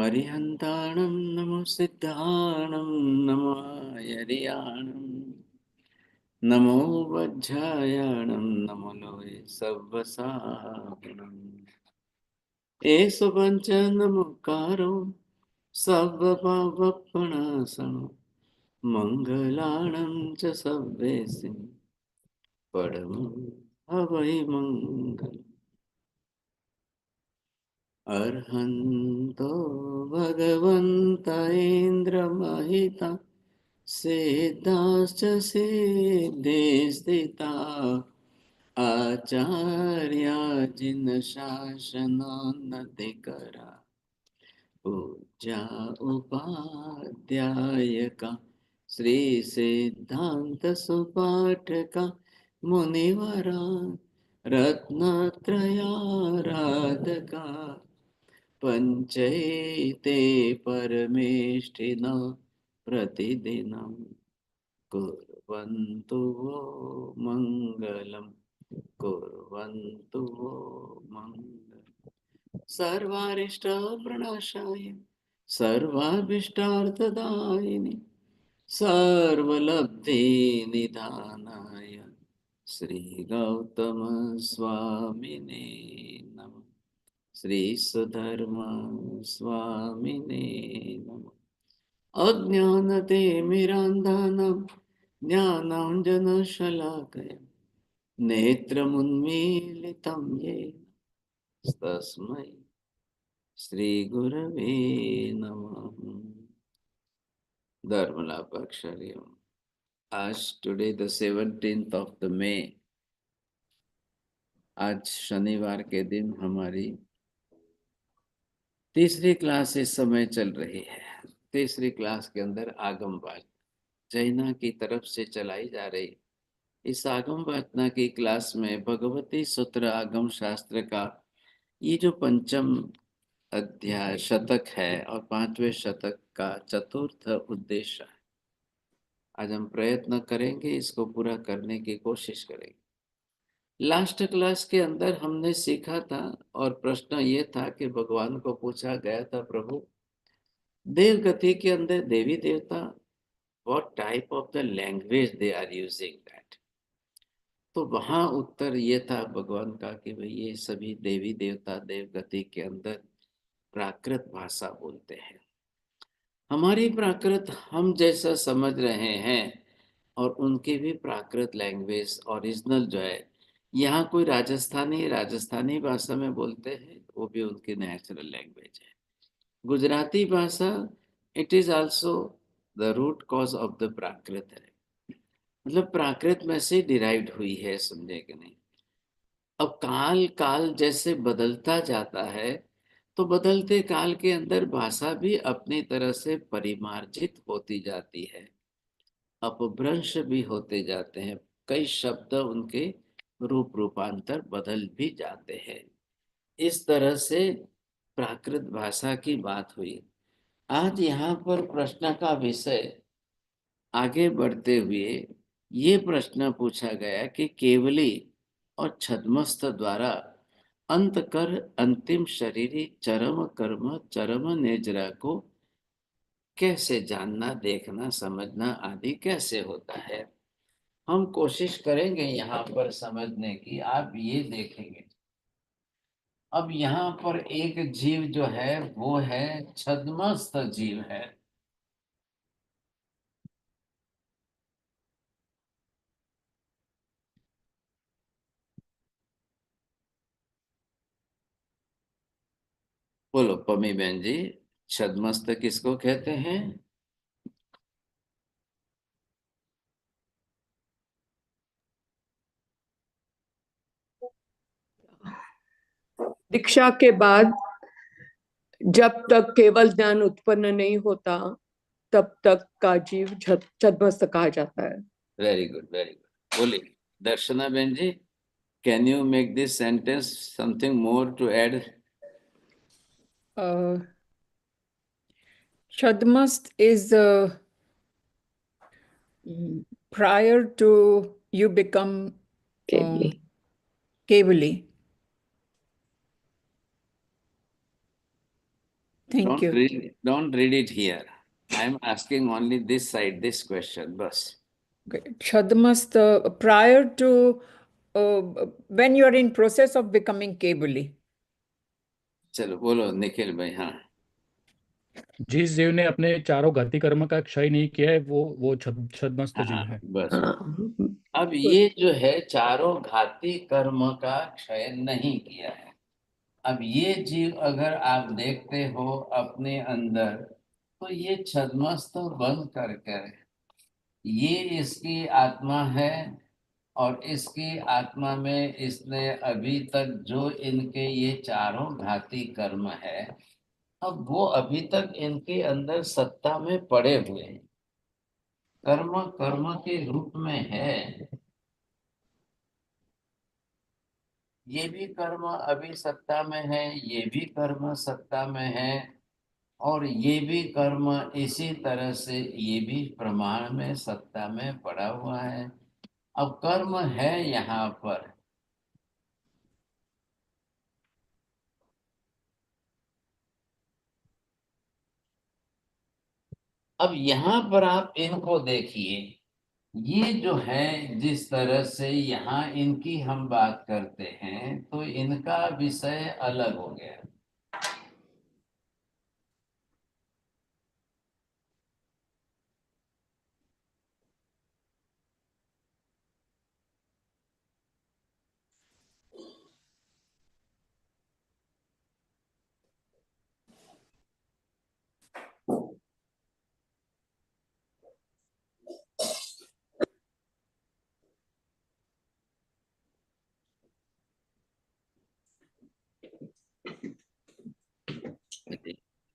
अरिहन्ताणं नमो सिद्धाणं नमो यरियाणं नमो वज्रायाणं नमो लोये सव्वसागणम् एषु पञ्च नमोकारो सव्वपावपणासनो मङ्गलाणं च सव्वेसिं परमं हवै मङ्गलम् अर्हन्तो भगवन्त इन्द्रमहिता सिद्धाश्च सिद्धि स्थिता आचार्या जिनशासनोन्नतिकरा पूज्या उपाध्यायका श्रीसिद्धान्तसुपाठका मुनिवरा रत्नत्रयाराधका पञ्चैते परमेष्ठिनो प्रतिदिनं कुर्वन्तु वो मङ्गलं कुर्वन्तु वो मङ्गलम् सर्वारिष्टप्रणाशाय सर्वाभीष्टार्थदायिनि सर्वलब्धिनिधानाय श्रीगौतमस्वामिने नमः श्री सुधर्मा स्वामिने नमः अज्ञानतिमिरान्धानां ज्ञानाञ्जनशलाकया नेत्रमुन्मीलितं येन तस्मै श्रीगुरवे नमः धर्मलापाक्षर्यम् आज today the 17th of the May आज शनिवार के दिन हमारी तीसरी क्लास इस समय चल रही है। तीसरी क्लास के अंदर आगम वाचना जैना की तरफ से चलाई जा रही। इस आगम वाचना की क्लास में भगवती सूत्र आगम शास्त्र का ये जो पंचम अध्याय शतक है और पांचवें शतक का चतुर्थ उद्देश्य है। आज हम प्रयत्न करेंगे, इसको पूरा करने की कोशिश करेंगे। लास्ट क्लास के अंदर हमने सीखा था और प्रश्न ये था कि भगवान को पूछा गया था, प्रभु देव गति के अंदर देवी देवता what type of the language they are using that. तो वहां उत्तर ये था भगवान का कि भाई ये सभी देवी देवता देव गति के अंदर प्राकृत भाषा बोलते हैं। हमारी प्राकृत हम जैसा समझ रहे हैं और उनकी भी प्राकृत लैंग्वेज ओरिजिनल जो है, यहाँ कोई राजस्थानी भाषा में बोलते हैं, वो भी उनकी नेचुरल लैंग्वेज है। गुजराती भाषा it is also the root cause of the Prakrit है, मतलब प्राकृत में से डिराइव्ड हुई है, समझे कि नहीं। अब काल जैसे बदलता जाता है तो बदलते काल के अंदर भाषा भी अपनी तरह से परिमार्जित होती जाती है, अपभ्रंश भी होते जाते हैं, कई शब्द उनके रूपांतर बदल भी जाते हैं। इस तरह से प्राकृत भाषा की बात हुई। आज यहाँ पर प्रश्न का विषय आगे बढ़ते हुए ये प्रश्न पूछा गया कि केवली और छद्मस्त द्वारा अंत कर अंतिम शरीरी चरम कर्म चरम नेजरा को कैसे जानना, देखना, समझना आदि कैसे होता है। हम कोशिश करेंगे यहाँ पर समझने की। आप ये देखेंगे, अब यहाँ पर एक जीव जो है वो है छद्मस्त जीव है। बोलो पमी बहन जी, छद्मस्त किसको कहते हैं? दीक्षा के बाद जब तक केवल ज्ञान उत्पन्न नहीं होता तब तक का जीव छद्मस्त कहा जाता है। Very good, very good. बोलिए दर्शना बहन ji, can you make this sentence something more to add? छद्मस्त is prior to you become Kevali. Thank you. Don't read it here. I am asking only this side, this question, bas. Okay. Chadmast, prior to when you are in process of becoming Kevali. चलो बोलो निखिल भाई. हाँ, जिस जीव ने अपने चारों घाती कर्म का क्षय नहीं किया है वो छद्मस्त जीव हाँ, है। बस. हाँ, अब ये जो है चारों घाती कर्म का क्षय नहीं किया है. अब ये जीव अगर आप देखते हो अपने अंदर, तो ये छद्मस्त बंद करके ये इसकी आत्मा है, और इसकी आत्मा में इसने अभी तक जो इनके ये चारों घाती कर्म है, अब वो अभी तक इनके अंदर सत्ता में पड़े हुए हैं, कर्म कर्म के रूप में है. ये भी कर्म अभी सत्ता में है, ये भी कर्म सत्ता में है, और ये भी कर्म इसी तरह से ये भी प्रमाण में सत्ता में पड़ा हुआ है. अब कर्म है यहाँ पर, अब यहाँ पर आप इनको देखिए. ये जो है जिस तरह से यहाँ इनकी हम बात करते हैं, तो इनका विषय अलग हो गया.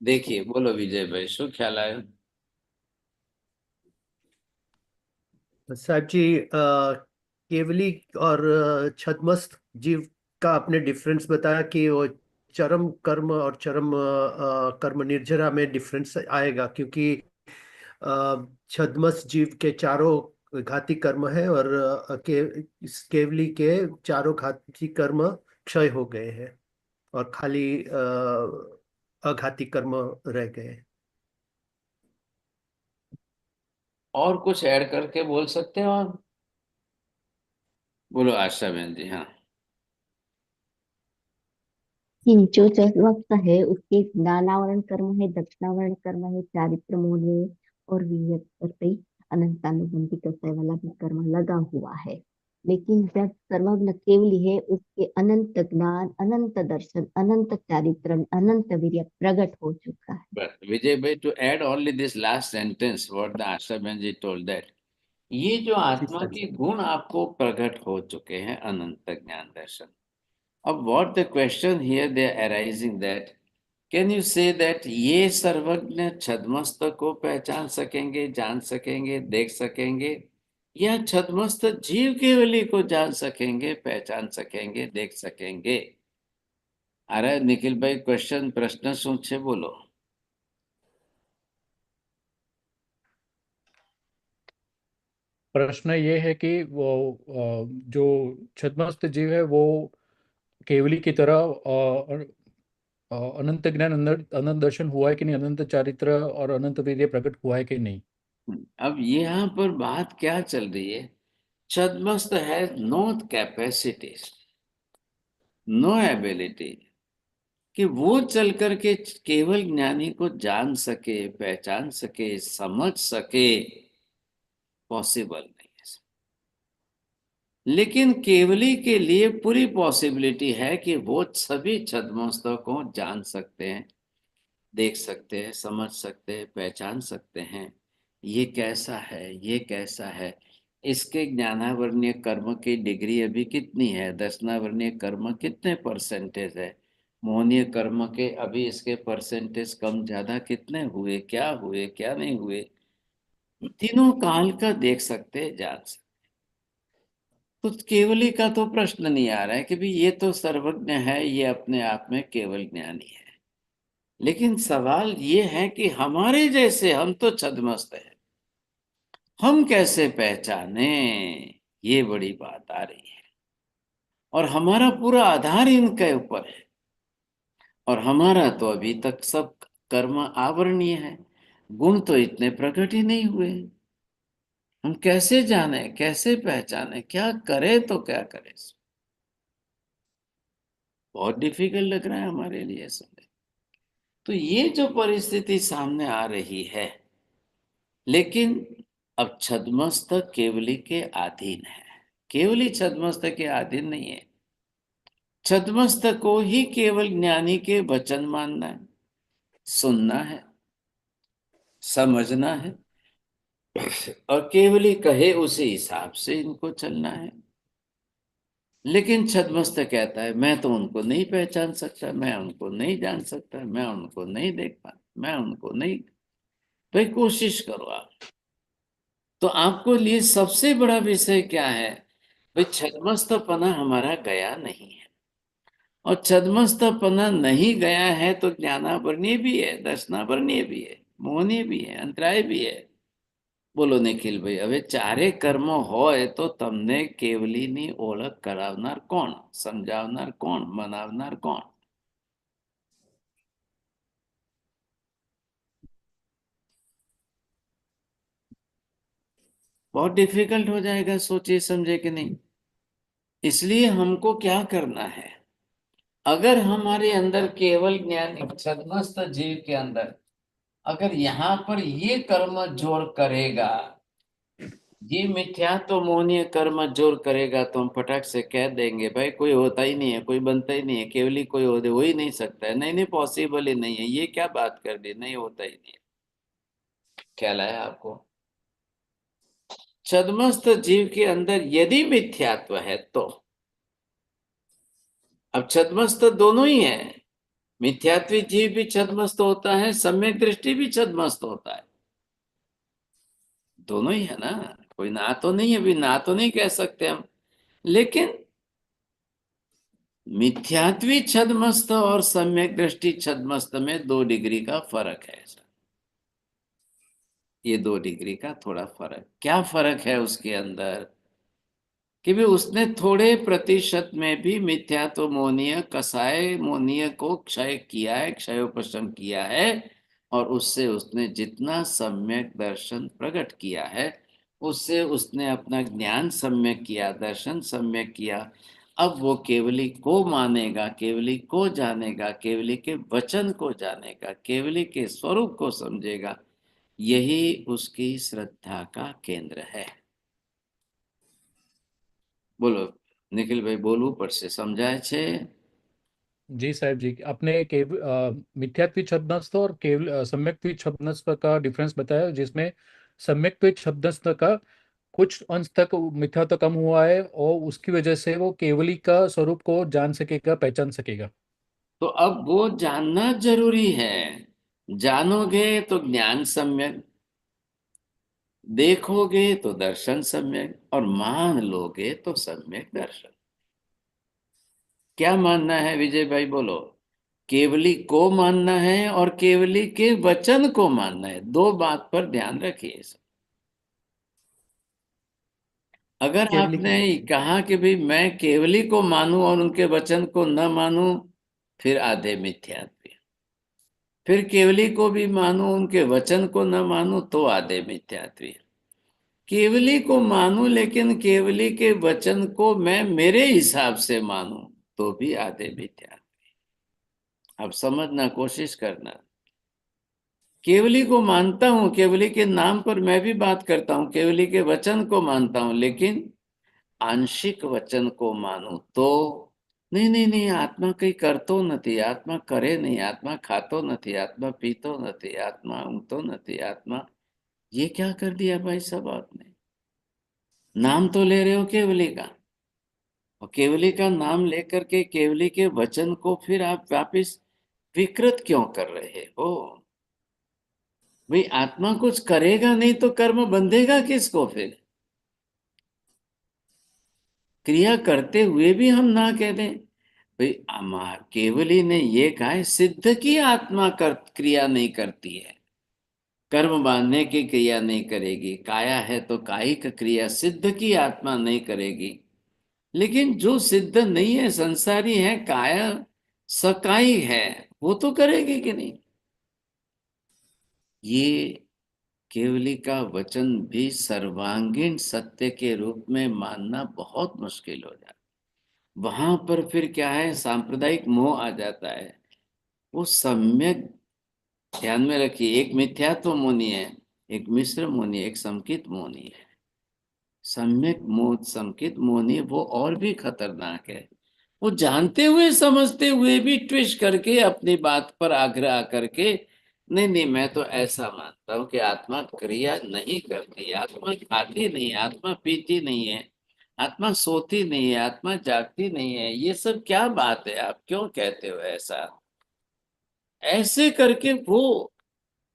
देखिए, बोलो विजय भाई, शू ख्याल आयो? साहब जी, केवली और छद्मस्त जीव का आपने डिफरेंस बताया कि वो चरम कर्म और चरम कर्म निर्जरा में डिफरेंस आएगा, क्योंकि छद्मस्त जीव के चारों घाती कर्म है और इस केवली के चारों घाती कर्म क्षय हो गए हैं और खाली अघाती कर्म रह गए हैं। और कुछ ऐड करके बोल सकते हो आप? बोलो आशा बहन जी. हाँ, कि जो चतुर्थ है उसके दानावरण कर्म है, दक्षिणावरण कर्म है, चारित्र मूल्य और वियत अनंतानुबंधी कसय वाला भी कर्म लगा हुआ है। लेकिन जब सर्वज्ञ केवली है उसके अनंत ज्ञान, अनंत दर्शन, अनंत चारित्र, अनंत वीर्य प्रकट हो चुका है। but Vijay bhai, to add only this last sentence what the Asha Bहन ji told that, ये जो आत्मा के गुण आपको प्रकट हो चुके हैं, अनंत ज्ञान दर्शन. अब what the question here they are arising that, can you say that ये सर्वज्ञ छद्मस्त को पहचान सकेंगे, जान सकेंगे, देख सकेंगे, या छद्मस्त जीव केवली को जान सकेंगे, पहचान सकेंगे, देख सकेंगे? अरे निखिल भाई, क्वेश्चन प्रश्न શું છે बोलो. प्रश्न ये है कि वो जो छद्मस्त जीव है वो केवली की तरह अनंत ज्ञान, अनंत दर्शन हुआ है कि नहीं, अनंत चारित्र और अनंत वीर्य प्रकट हुआ है कि नहीं. अब यहाँ पर बात क्या चल रही है? छद्मस्त has no capacities, no ability कि वो चल करके केवल ज्ञानी को जान सके, पहचान सके, समझ सके, पॉसिबल नहीं है. लेकिन केवली के लिए पूरी पॉसिबिलिटी है कि वो सभी छद्मस्तों को जान सकते हैं, देख सकते हैं, समझ सकते हैं, पहचान सकते हैं. ये कैसा है, ये कैसा है, इसके ज्ञानावरणीय कर्म की डिग्री अभी कितनी है, दर्शनावरणीय कर्म कितने परसेंटेज है, मोहनीय कर्म के अभी इसके परसेंटेज कम ज्यादा कितने हुए, क्या नहीं हुए, तीनों काल का देख सकते हैं, जान सकते. तो केवली का तो प्रश्न नहीं आ रहा है कि भाई ये तो सर्वज्ञ है, ये अपने आप में केवल ज्ञानी है. लेकिन सवाल ये है कि हमारे जैसे हम तो छद्मस्त है, हम कैसे पहचाने, ये बड़ी बात आ रही है. और हमारा पूरा आधार इनके ऊपर है, और हमारा तो अभी तक सब कर्म आवरणीय है, गुण तो इतने प्रकट ही नहीं हुए। हम कैसे जाने, कैसे पहचाने, क्या करें तो क्या करें? बहुत डिफिकल्ट लग रहा है हमारे लिए समय। तो ये जो परिस्थिति सामने आ रही है, लेकिन अब छद्मस्तक केवली के अधीन है। केवली छद्मस्तक के अधीन नहीं है। छद्मस्तक को ही केवल ज्ञानी के वचन मानना है, सुनना है, समझना है, और केवली कहे उसी हिसाब से इनको चलना है। लेकिन छद्मस्तक कहता है मैं तो उनको नहीं पहचान सकता, मैं उनको नहीं जान सकता, मैं उनको नहीं देख पा, मैं उनको नहीं। भाई कोशिश करो आप। तो आपको लिए सबसे बड़ा विषय क्या है? भाई छद्मस्तपना हमारा गया नहीं है, और छद्मस्तपना नहीं गया है तो ज्ञानावरणीय भी है, दर्शनावरणीय भी है, मोहनीय भी है, अंतराय भी है। બોલો નિખિલ ભાઈ, હવે ચારે કર્મો હોય તો તમને કેવલીની ઓળખ કરાવનાર કોણ, સમજાવનાર કોણ, મનાવનાર કોણ? बहुत डिफिकल्ट हो जाएगा, सोचिए समझे कि नहीं। इसलिए हमको क्या करना है? अगर हमारे अंदर केवल ज्ञान छद्मस्त जीव के अंदर अगर यहाँ पर ये कर्म जोड़ करेगा, ये मिथ्या तो मोहनीय कर्म जोर करेगा, तो हम फटाक से कह देंगे भाई कोई होता ही नहीं है, कोई बनता ही नहीं है, केवली कोई हो ही नहीं सकता है। नहीं नहीं, पॉसिबल ही नहीं है। ये क्या बात कर दी, नहीं होता ही नहीं है। ख्याल आया आपको? छद्मस्त जीव के अंदर यदि मिथ्यात्व है तो, अब छद्मस्त दोनों ही है। मिथ्यात्वी जीव भी छद्मस्त होता है, सम्यक दृष्टि भी छद्मस्त होता है। दोनों ही है ना, कोई ना तो नहीं है, अभी ना तो नहीं कह सकते हम। लेकिन मिथ्यात्वी छद्मस्त और सम्यक दृष्टि छद्मस्त में 2 डिग्री का फर्क है। ये 2 डिग्री का थोड़ा फर्क, क्या फर्क है उसके अंदर? कि भी उसने थोड़े प्रतिशत में भी मिथ्यात्व मोहनीय कसाय मोहनीय को क्षय किया है, क्षयोपशम किया है, और उससे उसने जितना सम्यक दर्शन प्रकट किया है, उससे उसने अपना ज्ञान सम्यक किया, दर्शन सम्यक किया। अब वो केवली को मानेगा, केवली को जानेगा, केवली के वचन को जानेगा, केवली के स्वरूप को समझेगा। यही उसकी श्रद्धा का केंद्र है। बोलो निखिल भाई, बोलू પડશે, समझाय छे? जी साहब जी, आपने मिथ्यात्व छद्मस्त और केवल सम्यक्त्व छद्मस्त का डिफरेंस बताया, जिसमें सम्यक्त्व छद्मस्त का कुछ अंश तक मिथ्यात्व कम हुआ है और उसकी वजह से वो केवली का स्वरूप को जान सकेगा, पहचान सकेगा। तो अब वो जानना जरूरी है। जानोगे तो ज्ञान सम्यक, देखोगे तो दर्शन सम्यक, और मान लोगे तो सम्यक दर्शन। क्या मानना है विजय भाई, बोलो? केवली को मानना है और केवली के वचन को मानना है। 2 बात पर ध्यान रखिए। अगर केवली के आपने वचन। कहा कि भाई मैं केवली को मानूं और उनके वचन को न मानूं, फिर आधे मिथ्यात्व। फिर केवली को भी मानूं, उनके वचन को न मानूं, तो आधे मिथ्यात्व। केवली को मानूं लेकिन केवली के वचन को मैं मेरे हिसाब से मानूं, तो भी आधे मिथ्यात्व। अब समझना कोशिश करना। केवली को मानता हूं, केवली के नाम पर मैं भी बात करता हूं, केवली के वचन को मानता हूं, लेकिन आंशिक वचन को मानूं तो नहीं नहीं नहीं, आत्मा कई करतो નથી, आत्मा करे नहीं, आत्मा खातो નથી, आत्मा पीतो નથી, आत्मा ऊँघतो નથી, आत्मा। ये क्या कर दिया भाई साहब आपने? नाम तो ले रहे हो केवली का, और केवली का नाम लेकर के केवली के वचन को फिर आप वापिस विकृत क्यों कर रहे हो? भाई आत्मा कुछ करेगा नहीं तो कर्म बंधेगा किसको? फिर क्रिया करते हुए भी हम ना कह दें भाई केवली ने ये कहा है सिद्ध की आत्मा कर क्रिया नहीं करती है, कर्म बांधने की क्रिया नहीं करेगी। काया है तो कायिक क्रिया, सिद्ध की आत्मा नहीं करेगी। लेकिन जो सिद्ध नहीं है, संसारी है, काया सकाई है, वो तो करेगी कि नहीं? ये केवली का वचन भी सर्वांगीण सत्य के रूप में मानना बहुत मुश्किल हो जाता। वहां पर फिर क्या है, सांप्रदायिक मोह आ जाता है। वो सम्यक ध्यान में रखिए, एक मिथ्यात्व मुनि है, एक मिश्र मुनि है, एक संकित मुनि है। सम्यक मोह संकित मुनि वो और भी खतरनाक है। वो जानते हुए समझते हुए भी ट्विस्ट करके अपनी बात पर आग्रह करके, नहीं नहीं मैं तो ऐसा मानता हूं कि आत्मा क्रिया नहीं करती, आत्मा खाती नहीं है, आत्मा पीती नहीं है, आत्मा सोती नहीं है, आत्मा जागती नहीं है। ये सब क्या बात है, आप क्यों कहते हो ऐसा? ऐसे करके वो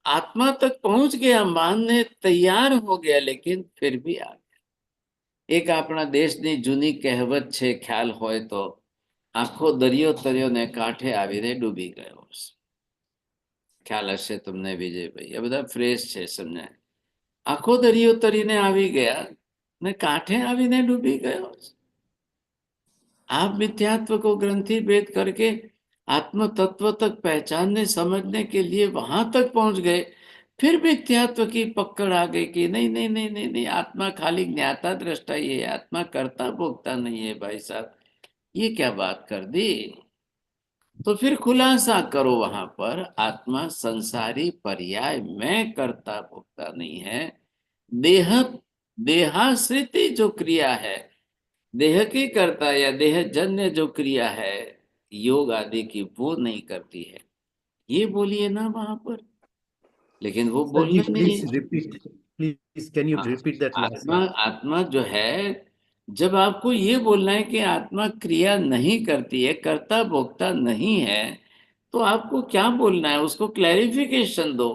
आत्मा तक पहुंच गया, मानने तैयार हो गया, लेकिन फिर भी आ गया। एक अपना देशनी जूनी कહેવત છે, ખ્યાલ હોય તો, આખો દરિયો તર્યો ને કાંઠે આવીને ડૂબી ગયો. ખ્યાલ હશે તમને વિજયભાઈ, આ બધા ફ્રેઝ છે, સમજાય. આખો દરિયો તરીને આવી ગયા ને કાંઠે આવીને ડૂબી ગયો. आप मिथ्यात्व को ग्रंथि भेद करके आत्म तत्व तक पहचानने समझने के लिए वहां तक पहुंच गए, फिर मिथ्यात्व की पकड़ आ गई कि नहीं नहीं नहीं नहीं नहीं, आत्मा खाली ज्ञाता दृष्टा ही है, आत्मा करता भोगता नहीं है। भाई साहब, ये क्या बात कर दी? तो फिर खुलासा करो वहां पर, आत्मा संसारी पर्याय में करता भोगता नहीं है। देह देहाश्रित जो क्रिया है, देह की करता या देह जन्य जो क्रिया है योग आदि की, वो नहीं करती है, ये बोलिए ना वहां पर। लेकिन वो सर जी बोलना नहीं प्लीज है। रिपीट, प्लीज कैन यू हाँ, रिपीट दैट लास्ट आत्मा आत्मा जो है, जब आपको ये बोलना है कि आत्मा क्रिया नहीं करती है, करता भोगता नहीं है, तो आपको क्या बोलना है, उसको क्लैरिफिकेशन दो।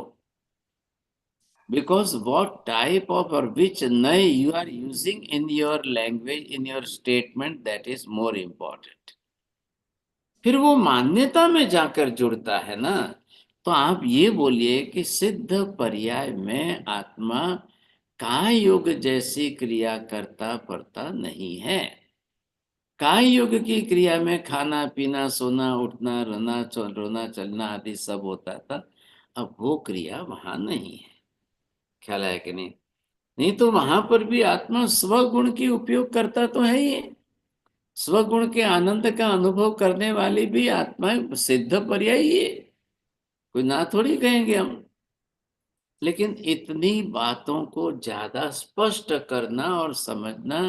Because what type of or which nay you are using in your language, in your statement, that is more important. फिर वो मान्यता में जाकर जुड़ता है ना, तो आप ये बोलिए कि सिद्ध पर्याय में आत्मा काय योग जैसी क्रिया करता पड़ता नहीं है। काय योग की क्रिया में खाना पीना सोना उठना रोना चलना आदि सब होता था, अब वो क्रिया वहां नहीं है। ख्याल है कि नहीं? नहीं तो वहां पर भी आत्मा स्वगुण की उपयोग करता तो है ही। स्वगुण के आनंद का अनुभव करने वाली भी आत्मा सिद्ध पर्याय ही है, कोई ना थोड़ी कहेंगे हम। लेकिन इतनी बातों को ज्यादा स्पष्ट करना और समझना,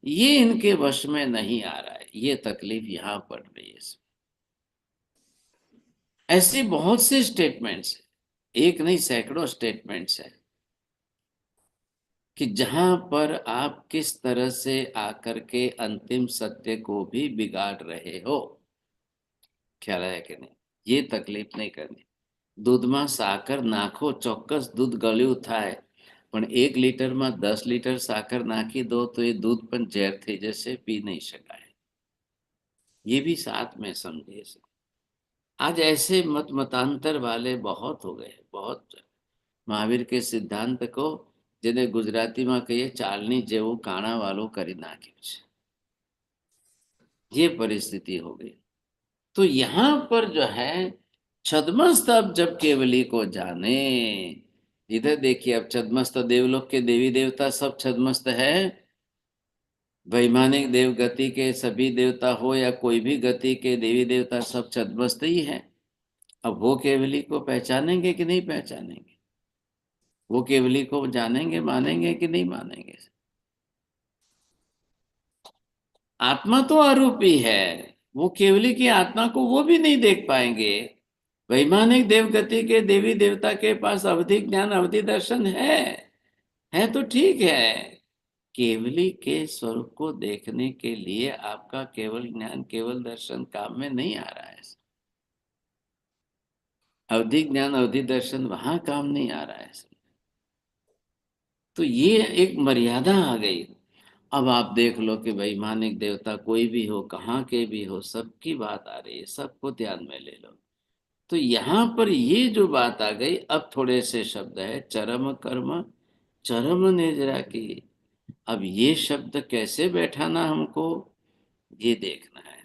ये इनके वश में नहीं आ रहा है। ये तकलीफ यहां पड़ रही है। ऐसी बहुत सी स्टेटमेंट्स, एक नहीं सैकड़ों स्टेटमेंट्स है कि जहां पर आप किस तरह से आकर के अंतिम सत्य को भी बिगाड़ रहे हो। ख्याल है कि नहीं? ये तकलीफ नहीं करनी। दूधમાં સાકર નાખો, ચોક્કસ दूध ગળ્યું થાય, પણ 1 લિટરમાં 10 લિટર સાકર નાખી દો તો એ दूध પણ ઝેર થઈ જશે, પી नहीं શકાય। ये भी साथ में समझिए। आज ऐसे मतांतर वाले बहुत हो गए, बहुत। महावीर के सिद्धांत को જેને ગુજરાતીમાં કહીએ ચાલની જેવું કાણા વાળું કરી નાખ્યું છે, ये परिस्थिति हो गई। तो यहाँ पर जो है छद्मस्त, अब जब केवली को जाने, इधर देखिए, अब छद्मस्त देवलोक के देवी देवता सब छद्मस्त है। वैमानिक देव गति के सभी देवता हो या कोई भी गति के देवी देवता सब छद्मस्त ही है। अब वो केवली को पहचानेंगे कि नहीं पहचानेंगे? वो केवली को जानेंगे, मानेंगे कि नहीं मानेंगे? आत्मा तो आरोपी है, वो केवली की आत्मा को वो भी नहीं देख पाएंगे। वैमानिक देवगति के देवी देवता के पास अवधि ज्ञान अवधि दर्शन है तो ठीक है। केवली के स्वरूप को देखने के लिए आपका केवल ज्ञान केवल दर्शन काम में नहीं आ रहा है। अवधि ज्ञान अवधि दर्शन वहां काम नहीं आ रहा है। तो ये एक मर्यादा आ गई। अब आप देख लो कि वैमानिक देवता कोई भी हो, कहाँ के भी हो, सबकी बात आ रही है, सबको ध्यान में ले लो। तो यहाँ पर ये जो बात आ गई, अब थोड़े से शब्द है, चरम कर्म चरम निजरा की। अब ये शब्द कैसे बैठाना हमको, ये देखना है।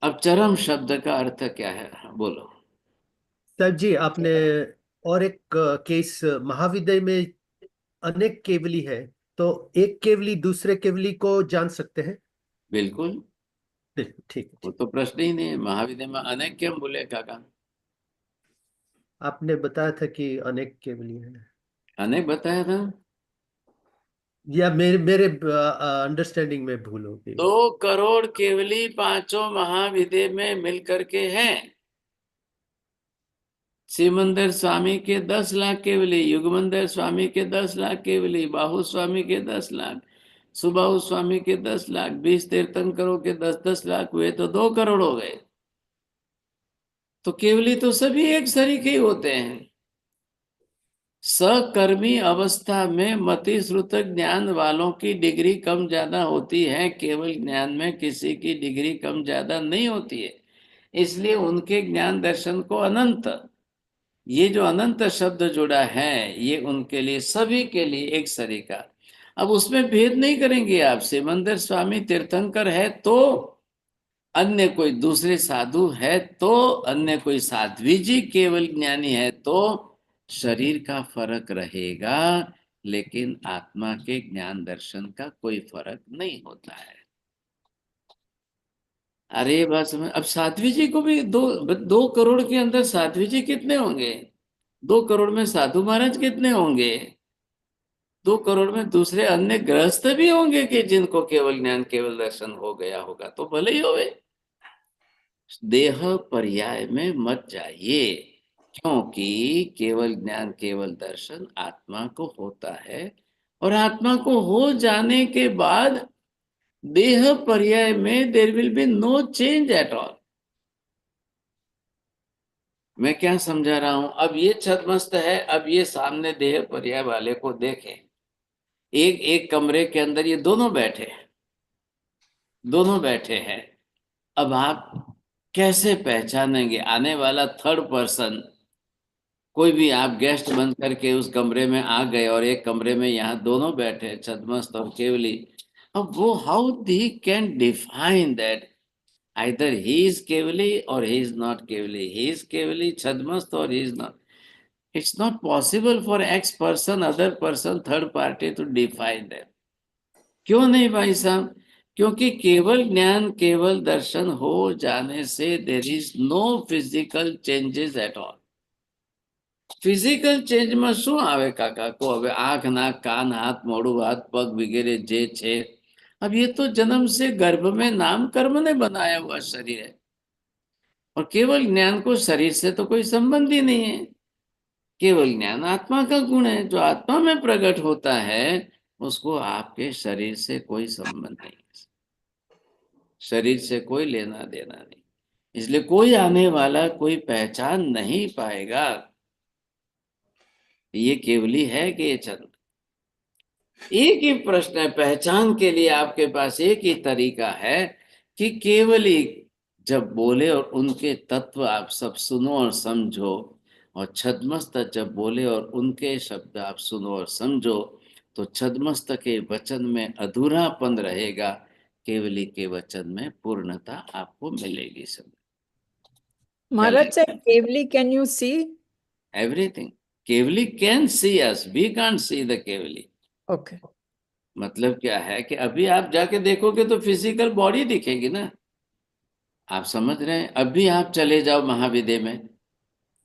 अब चरम शब्द का अर्थ क्या है? हाँ, बोलो। सर जी, आपने और एक केस महाविद्यालय में अनेक केवली है, तो एक केवली दूसरे केवली को जान सकते हैं? बिल्कुल, ठीक वो है। तो प्रश्न ही नहीं है। महाविद्यालय में अनेक क्यों बोले काका? आपने बताया था कि अनेक केवली है, अनेक बताया था। या मेरे मेरे अंडरस्टैंडिंग में भूल हो गई। 2 करोड़ केवली पांचों महाविद्यालय में मिलकर के हैं। सिमंदर स्वामी के 10 लाख केवली, युगमंदर स्वामी के 10 लाख केवली, बाहु स्वामी के 10 लाख, सुबाहु स्वामी के 10 लाख, 20 तीर्थंकरों के 10-10 लाख हुए तो 2 करोड़ हो गए। तो केवली तो सभी एक सरीके ही होते हैं। सकर्मी अवस्था में मति श्रुत ज्ञान वालों की डिग्री कम ज्यादा होती है, केवल ज्ञान में किसी की डिग्री कम ज्यादा नहीं होती है। इसलिए उनके ज्ञान दर्शन को अनंत, ये जो अनंत शब्द जुड़ा है ये उनके लिए, सभी के लिए एक सरीका। अब उसमें भेद नहीं करेंगे आप। सिमंदर स्वामी तीर्थंकर है तो, अन्य कोई दूसरे साधु है तो, अन्य कोई साध्वी जी केवल ज्ञानी है तो, शरीर का फर्क रहेगा, लेकिन आत्मा के ज्ञान दर्शन का कोई फर्क नहीं होता है। अरे बात समझ। अब साध्वी जी को भी 2 करोड़ के अंदर साध्वी जी कितने होंगे? 2 करोड़ में साधु महाराज कितने होंगे? 2 करोड़ में दूसरे अन्य गृहस्थ भी होंगे कि जिनको केवल ज्ञान केवल दर्शन हो गया होगा, तो भले ही होवे। देह पर्याय में मत जाइए, क्योंकि केवल ज्ञान केवल दर्शन आत्मा को होता है, और आत्मा को हो जाने के बाद देह पर्याय में there will be no change at all. मैं क्या समझा रहा हूं? अब ये छद्मस्त है, अब ये सामने देह पर्याय वाले को देखें। एक एक कमरे के अंदर ये दोनों बैठे हैं, दोनों बैठे हैं। अब आप कैसे पहचानेंगे? आने वाला थर्ड पर्सन, कोई भी आप गेस्ट बन करके उस कमरे में आ गए और एक कमरे में यहाँ दोनों बैठे, छद्मस्त और केवली। अब वो how the can define that either he is Kevali or he is not Kevali, he is केवली छद्मस्त और he is not? It's not possible for X person, other person, third party to define them. क्यों नहीं भाई साहब? क्योंकि केवल ज्ञान केवल दर्शन हो जाने से there is no physical changes at all. Physical ચેન્જમાં શું આવે કાકા? કો હવે આંખ નાક કાન હાથ મોઢું હાથ પગ વગેરે જે છે, अब ये तो जन्म से गर्भ में नाम कर्म ने बनाया हुआ शरीर है, और केवल ज्ञान को शरीर से तो कोई संबंध ही नहीं है। केवल ज्ञान आत्मा का गुण है, जो आत्मा में प्रकट होता है उसको आपके शरीर से कोई संबंध नहीं है, शरीर से कोई लेना देना नहीं। इसलिए कोई आने वाला कोई पहचान नहीं पाएगा ये केवली है कि ये चंद। एक ही प्रश्न है, पहचान के लिए आपके पास एक ही तरीका है कि केवली जब बोले और उनके तत्व आप सब सुनो और समझो, और छद्मस्त जब बोले और उनके शब्द आप सुनो और समझो, तो छद्मस्त के वचन में अधूरापन रहेगा, केवली के वचन में पूर्णता आपको मिलेगी। सब Maharaj said, Kevali, can you see? Everything केवली can see us, we can't see the केवली। Okay. मतलब क्या है कि अभी आप जाके देखोगे तो फिजिकल बॉडी दिखेगी ना, आप समझ रहे हैं? अभी आप चले जाओ महाविद्यालय में,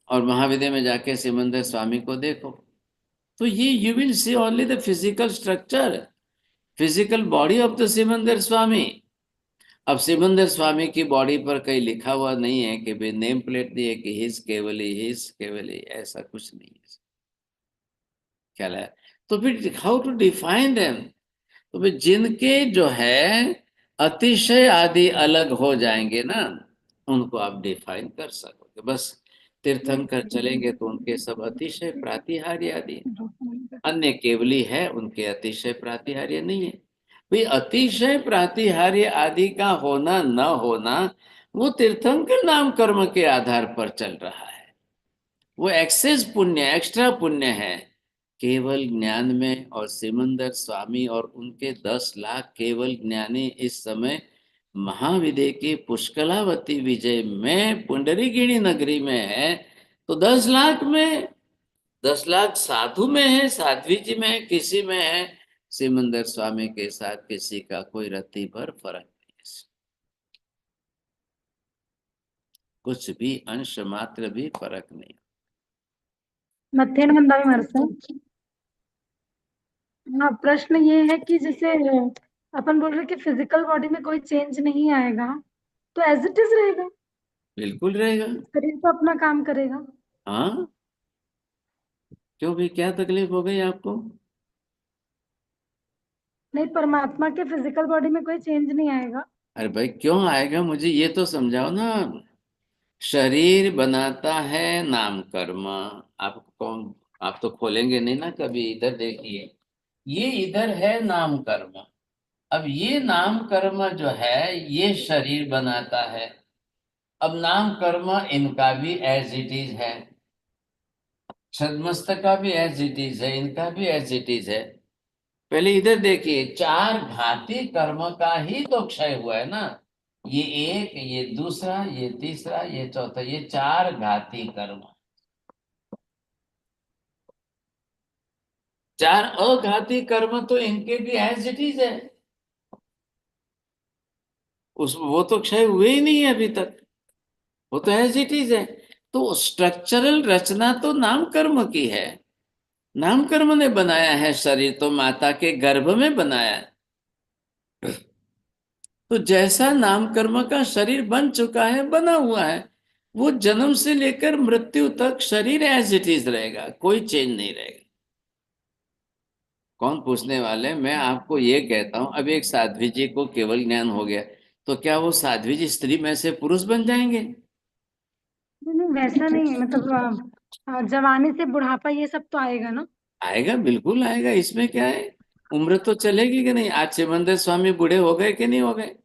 और महाविद्यालय में जाके सिमंदर स्वामी को देखो, तो ये you will see only the physical structure, physical body of the Simandhar Swami. अब सिमंदर स्वामी की बॉडी पर कहीं लिखा हुआ नहीं है कि भाई नेम प्लेट नहीं है कि हिज केवली, ऐसा कुछ नहीं है। क्या है? तो फिर हाउ टू डिफाइन देम? तो भाई जिनके जो है अतिशय आदि अलग हो जाएंगे ना, उनको आप डिफाइन कर सकोगे। बस तीर्थंकर चलेंगे तो उनके सब अतिशय प्रातिहार्य आदि, अन्य केवली है उनके अतिशय प्रातिहार्य नहीं है। भाई अतिशय प्रातिहार्य आदि का होना न होना वो तीर्थंकर नाम कर्म के आधार पर चल रहा है, वो एक्सेस पुण्य, एक्स्ट्रा पुण्य है केवल ज्ञान में। और सिमंदर स्वामी और उनके 10 लाख केवल ज्ञानी इस समय महाविद्य की पुष्कलावती विजय में पुंडरीगिणी नगरी में है, तो 10 लाख में 10 लाख साधु में है, साध्वी जी में है, किसी में है, सिमंदर स्वामी के साथ किसी का कोई रत्ती भर फर्क नहीं है। कुछ भी अंश मात्र भी फर्क नहीं। मध्यान्ह मंदावी महर्षि, हाँ प्रश्न ये है कि जैसे अपन बोल रहे कि फिजिकल बॉडी में कोई चेंज नहीं आएगा, तो एज इट इज रहेगा, बिल्कुल रहेगा। शरीर तो अपना काम करेगा। हाँ, क्यों भी, क्या तकलीफ हो गई आपको? नहीं, परमात्मा के फिजिकल बॉडी में कोई चेंज नहीं आएगा। अरे भाई क्यों आएगा, मुझे ये तो समझाओ ना। शरीर बनाता है नाम कर्म। आप तो खोलेंगे नहीं ना कभी, इधर देखिए, ये इधर है नाम कर्म। अब ये नाम कर्म जो है ये शरीर बनाता है। अब नाम कर्म इनका भी एज इट इज है, छद्मस्तक का भी एज इट इज है, इनका भी एज इट इज है। पहले इधर देखिए, 4 घाती कर्म का ही तो क्षय हुआ है ना। ये एक, ये दूसरा, ये तीसरा, ये चौथा, ये 4 घाती कर्म। 4 अघाती कर्म तो इनके भी एज इट इज है। वो तो क्षय हुए ही नहीं है अभी तक, वो तो एज इट इज है। तो स्ट्रक्चरल रचना तो नाम कर्म की है। नाम कर्म ने बनाया है शरीर, तो माता के गर्भ में बनाया है। तो जैसा नाम कर्म का शरीर बन चुका है, बना हुआ है, वो जन्म से लेकर मृत्यु तक शरीर एज इट इज रहेगा, कोई चेंज नहीं रहेगा। कौन पूछने वाले? मैं आपको ये कहता हूं, अब एक साध्वी जी को केवल ज्ञान हो गया, तो क्या वो साध्वी जी स्त्री में से पुरुष बन जाएंगे? नहीं, वैसा नहीं है, मतलब जवानी से बुढ़ापा ये सब तो आएगा ना। आएगा, बिल्कुल आएगा, इसमें क्या है। उम्र तो चलेगी कि नहीं। आज सिमंदर स्वामी बूढ़े हो गए कि नहीं हो गए?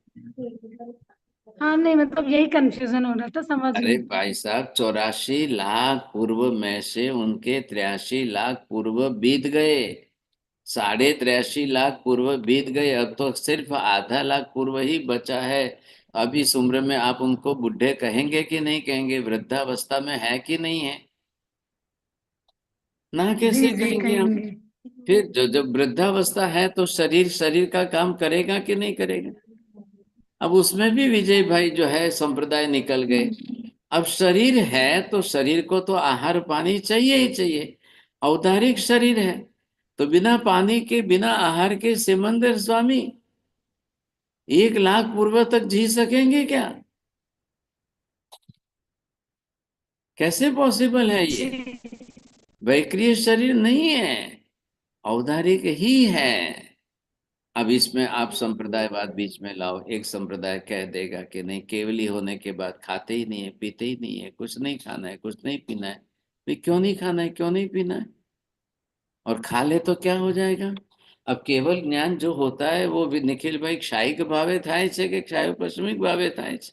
हाँ नहीं, मतलब यही कंफ्यूजन हो रहा था, समझ अरे गई। भाई साहब, 84 लाख पूर्व में से उनके 83 लाख पूर्व बीत गए। 83.5 लाख पूर्व बीत गए, अब तो सिर्फ आधा लाख पूर्व ही बचा है। अब इस उम्र में आप उनको बुढ़े कहेंगे कि नहीं कहेंगे? वृद्धावस्था में है कि नहीं है? ना कैसे जी जी कहेंगे हम? कहेंगे। फिर जो जब वृद्धावस्था है तो शरीर शरीर का काम करेगा कि नहीं करेगा? अब उसमें भी विजय भाई जो है संप्रदाय निकल गए। अब शरीर है तो शरीर को तो आहार पानी चाहिए ही चाहिए। औदारिक शरीर है तो बिना पानी के, बिना आहार के सिमंदर स्वामी 1 लाख पूर्व तक जी सकेंगे क्या? कैसे पॉसिबल है ये? वैक्रिय शरीर नहीं है, औदारिक ही है। अब इसमें आप संप्रदायवाद बीच में लाओ, एक संप्रदाय कह देगा कि नहीं, केवली होने के बाद खाते ही नहीं है, पीते ही नहीं है, कुछ नहीं खाना है, कुछ नहीं पीना है। भाई क्यों नहीं खाना है, क्यों नहीं पीना है? और खा ले तो क्या हो जाएगा? अब केवल ज्ञान जो होता है वो भी, निखिल भाई, क्षायिक भावे થાય છે कि क्षायोपशमिक भावे થાય છે?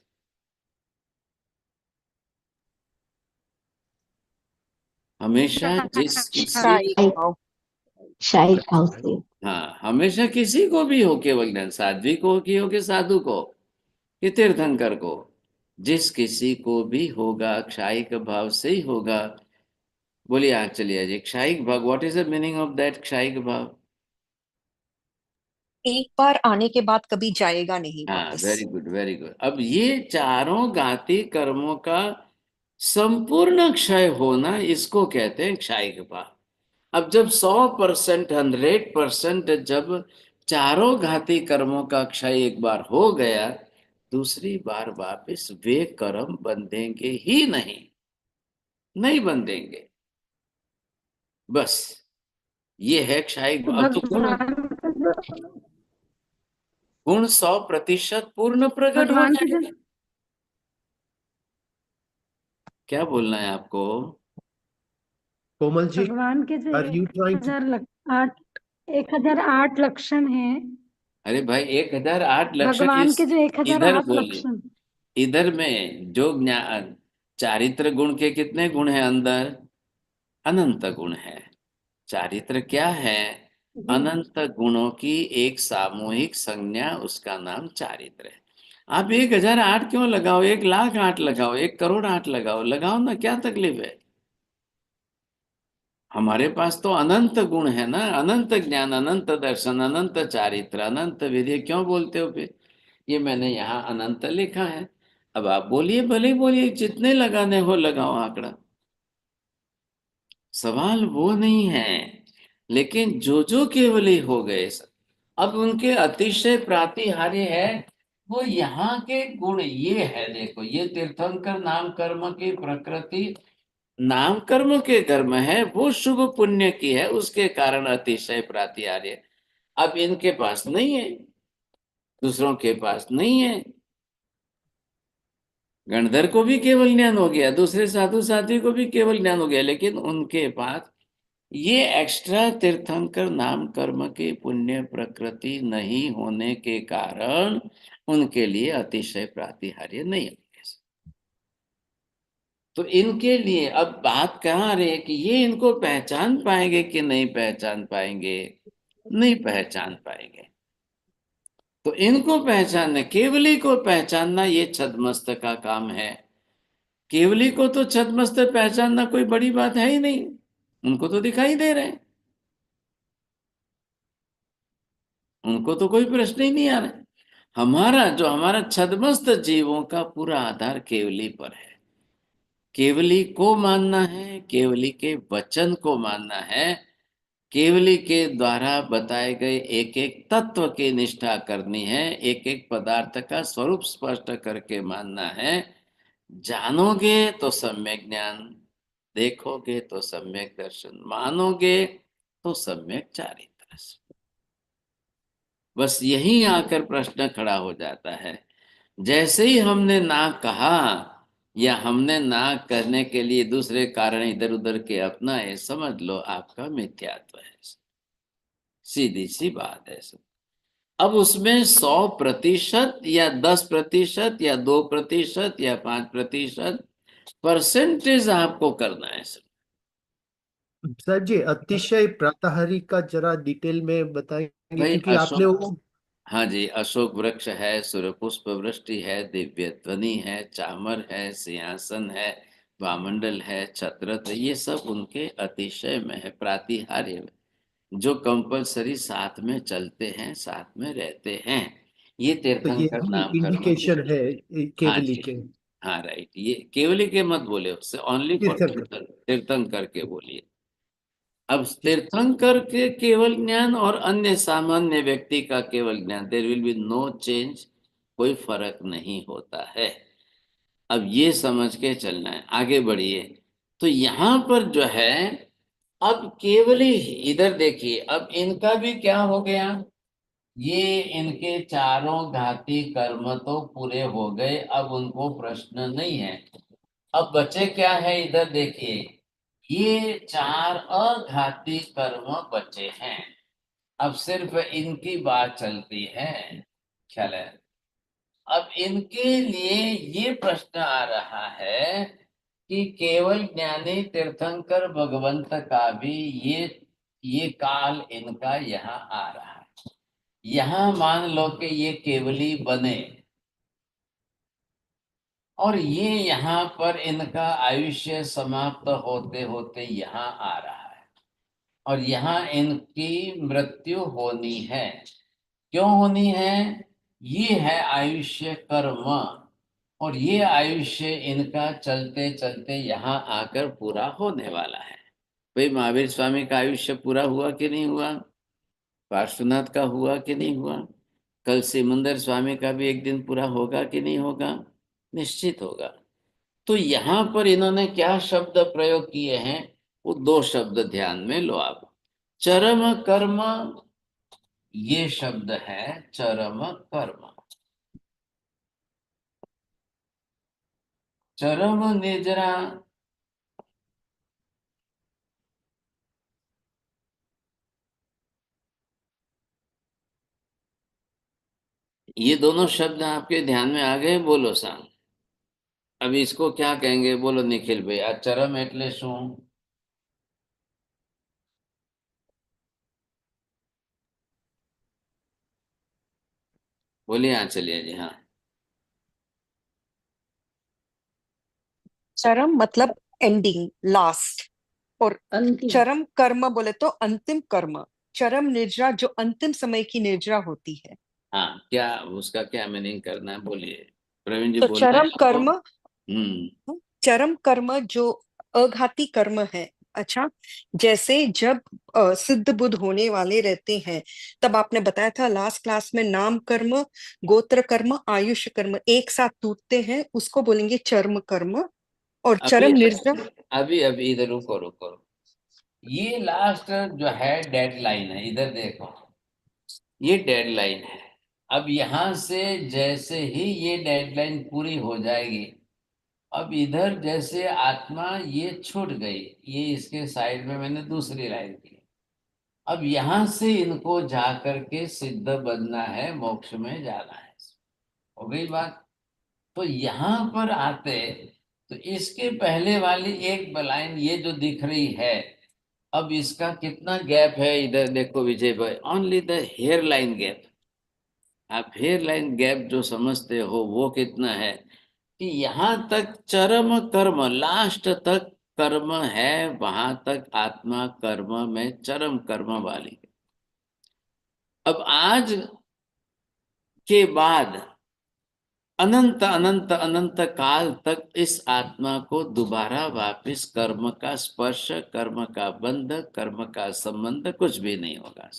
हमेशा जिस किसी, शायद भाव से। हाँ, हमेशा किसी को भी हो केवल ज्ञान, साध्वी को की हो कि साधु को कि तीर्थंकर को, जिस किसी को भी होगा क्षायिक भाव से ही होगा। बोलिए, आज चलिए जी, क्षायिक भाव, what is the meaning of that क्षायिक भाव? एक बार आने के बाद कभी जाएगा नहीं हाँ, वापस। Very good, very good. अब ये चारों घाती कर्मों का संपूर्ण क्षय होना, इसको कहते हैं क्षायिक भाव। अब जब 100%, 100% जब चारों घाती कर्मों का क्षय एक बार हो गया, दूसरी बार वापस वे कर्म बंधेंगे ही नहीं, नहीं बंधेंगे। बस ये है क्षायिक तो भाव। अब तो भगवान गुण 100% पूर्ण प्रकट हो भगवान के जो जाएंगे। क्या बोलना है आपको? कोमल जी, भगवान के जो आर यू ट्राइंग टू 1008 लक्षण हैं, अरे भाई, 1008 लक्षण भगवान इस के जो इधर 1008 बोलिए। लक्षण, इधर में जो ज्ञान, चारित्र गुण के कितने गुण है अंदर? अनंत गुण है। चारित्र क्या है? अनंत गुणों की एक सामूहिक संज्ञा, उसका नाम चारित्र है। आप 1008 क्यों लगाओ? 1,00,008 लगाओ, 1,00,00,008 लगाओ, लगाओ ना, क्या तकलीफ है? हमारे पास तो अनंत गुण है ना, अनंत ज्ञान, अनंत दर्शन, अनंत चारित्र, अनंत विधि। क्यों बोलते हो फिर? ये मैंने यहाँ अनंत लिखा है। अब आप बोलिए, भले ही बोलिए, जितने लगाने हो लगाओ आंकड़ा, सवाल वो नहीं है। लेकिन जो जो केवली हो गए, अब उनके अतिशय प्रातिहार्य है, वो यहाँ के गुण ये है। देखो, ये तीर्थंकर नाम कर्म की प्रकृति, नाम कर्म के कर्म है, वो शुभ पुण्य की है, उसके कारण अतिशय प्रातिहार्य। अब इनके पास नहीं है, दूसरों के पास नहीं है। गणधर को भी केवल ज्ञान हो गया, दूसरे साधु साथी को भी केवल ज्ञान हो गया, लेकिन उनके पास ये एक्स्ट्रा तीर्थंकर नाम कर्म की पुण्य प्रकृति नहीं होने के कारण उनके लिए अतिशय प्रातिहार्य नहीं होगा। तो इनके लिए अब बात कहाँ रही है कि ये इनको पहचान पाएंगे कि नहीं पहचान पाएंगे? नहीं पहचान पाएंगे। तो इनको पहचानना, केवली को पहचानना, ये छद्मस्त का काम है। केवली को तो छद्मस्त पहचानना कोई बड़ी बात है ही नहीं, उनको तो दिखाई दे रहे हैं, उनको तो कोई प्रश्न ही नहीं आ रहा। हमारा छद्मस्त जीवों का पूरा आधार केवली पर है। केवली को मानना है, केवली के वचन को मानना है, केवली के द्वारा बताए गए एक एक तत्व की निष्ठा करनी है, एक एक पदार्थ का स्वरूप स्पष्ट करके मानना है। जानोगे तो सम्यक ज्ञान, देखोगे तो सम्यक दर्शन, मानोगे तो सम्यक चारित्र। बस यही आकर प्रश्न खड़ा हो जाता है। जैसे ही हमने ना कहा या हमने ना करने के लिए दूसरे कारण इधर उधर के अपनाए, समझ लो आपका मिथ्यात्व है। सीधी सी बात है सब। अब उसमें 100% या 10% या 2% या 5% परसेंटेज आपको करना है सब। सर जी, अतिशय प्रातःहारी का जरा डिटेल में बताएंगे, भाई क्योंकि आपने वो हाँ जी, अशोक वृक्ष है, सूर्य पुष्प वृष्टि है, दिव्य ध्वनि है, चामर है, सिंहासन है, वामंडल है, छत्रत है, ये सब उनके अतिशय में है, प्रातिहार्य में, जो कंपलसरी साथ में चलते हैं, साथ में रहते हैं। ये तो ये तीर्थंकर भी नाम कर्म के। इंडिकेशन है हाँ केवली जी, के। हाँ राइट। ये केवली के मत बोले, उससे ओनली फॉर तीर्थंकर। तीर्थंकर के बोलिए। अब तीर्थंकर के केवल ज्ञान और अन्य सामान्य व्यक्ति का केवल ज्ञान, there will be no change, कोई फर्क नहीं होता है। अब ये समझ के चलना है, आगे बढ़िए। तो यहाँ पर जो है, अब केवल ही इधर देखिए, अब इनका भी क्या हो गया, ये इनके चारों घाती कर्म तो पूरे हो गए, अब उनको प्रश्न नहीं है। अब बचे क्या है, इधर देखिए, ये 4 अघाती कर्म बचे हैं। अब सिर्फ इनकी बात चलती है, ख्याल है। अब इनके लिए ये प्रश्न आ रहा है कि केवल ज्ञानी तीर्थंकर भगवंत का भी ये काल इनका यहाँ आ रहा है। यहाँ मान लो कि ये केवली बने और ये यहाँ पर इनका आयुष्य समाप्त होते होते यहाँ आ रहा है, और यहाँ इनकी मृत्यु होनी है। क्यों होनी है? ये है आयुष्य कर्म, और ये आयुष्य इनका चलते चलते यहाँ आकर पूरा होने वाला है। भाई, महावीर स्वामी का आयुष्य पूरा हुआ कि नहीं हुआ? पार्श्वनाथ का हुआ कि नहीं हुआ? कल सिमंदर स्वामी का भी एक दिन पूरा होगा कि नहीं होगा? निश्चित होगा। तो यहाँ पर इन्होंने क्या शब्द प्रयोग किए हैं, वो 2 शब्द ध्यान में लो आप। चरम कर्म, ये शब्द है चरम कर्म। चरम निजरा, ये दोनों शब्द आपके ध्यान में आ गए? बोलो सांग। अब इसको क्या कहेंगे, बोलो निखिल भाई। आ चरम एटले शू? बोलिए। हाँ, चलिए जी। हाँ, चरम मतलब एंडिंग, लास्ट। और अंतिम चरम कर्म बोले तो अंतिम कर्म, चरम निर्जरा जो अंतिम समय की निर्जरा होती है। हाँ, क्या उसका क्या मीनिंग करना है, बोलिए प्रवीण जी, तो बोलना है चरम आपको? कर्म, हम्म। चरम कर्म जो अघाती कर्म है। अच्छा, जैसे जब सिद्ध बुद्ध होने वाले रहते हैं, तब आपने बताया था लास्ट क्लास में, नाम कर्म, गोत्र कर्म, आयुष कर्म एक साथ टूटते हैं, उसको बोलेंगे चर्म कर्म। और अभी चरम निर्जरा, अभी अभी इधर रुको रुको रुको। ये लास्ट जो है डेडलाइन है, इधर देखो, ये डेडलाइन है। अब यहां से जैसे ही ये डेडलाइन पूरी हो जाएगी, अब इधर जैसे आत्मा ये छूट गई, ये इसके साइड में मैंने दूसरी लाइन की। अब यहां से इनको जा करके सिद्ध बनना है, मोक्ष में जाना है। हो गई बात। तो यहाँ पर आते, तो इसके पहले वाली एक लाइन ये जो दिख रही है, अब इसका कितना गैप है, इधर देखो विजय भाई, only the hairline gap. आप हेयर लाइन गैप जो समझते हो वो कितना है, कि यहाँ तक चरम कर्म, लास्ट तक कर्म है, वहां तक आत्मा कर्म में चरम कर्म वाली। अब आज के बाद अनंत अनंत अनंत काल तक इस आत्मा को दोबारा वापस कर्म का स्पर्श, कर्म का बंध, कर्म का संबंध कुछ भी नहीं होगा।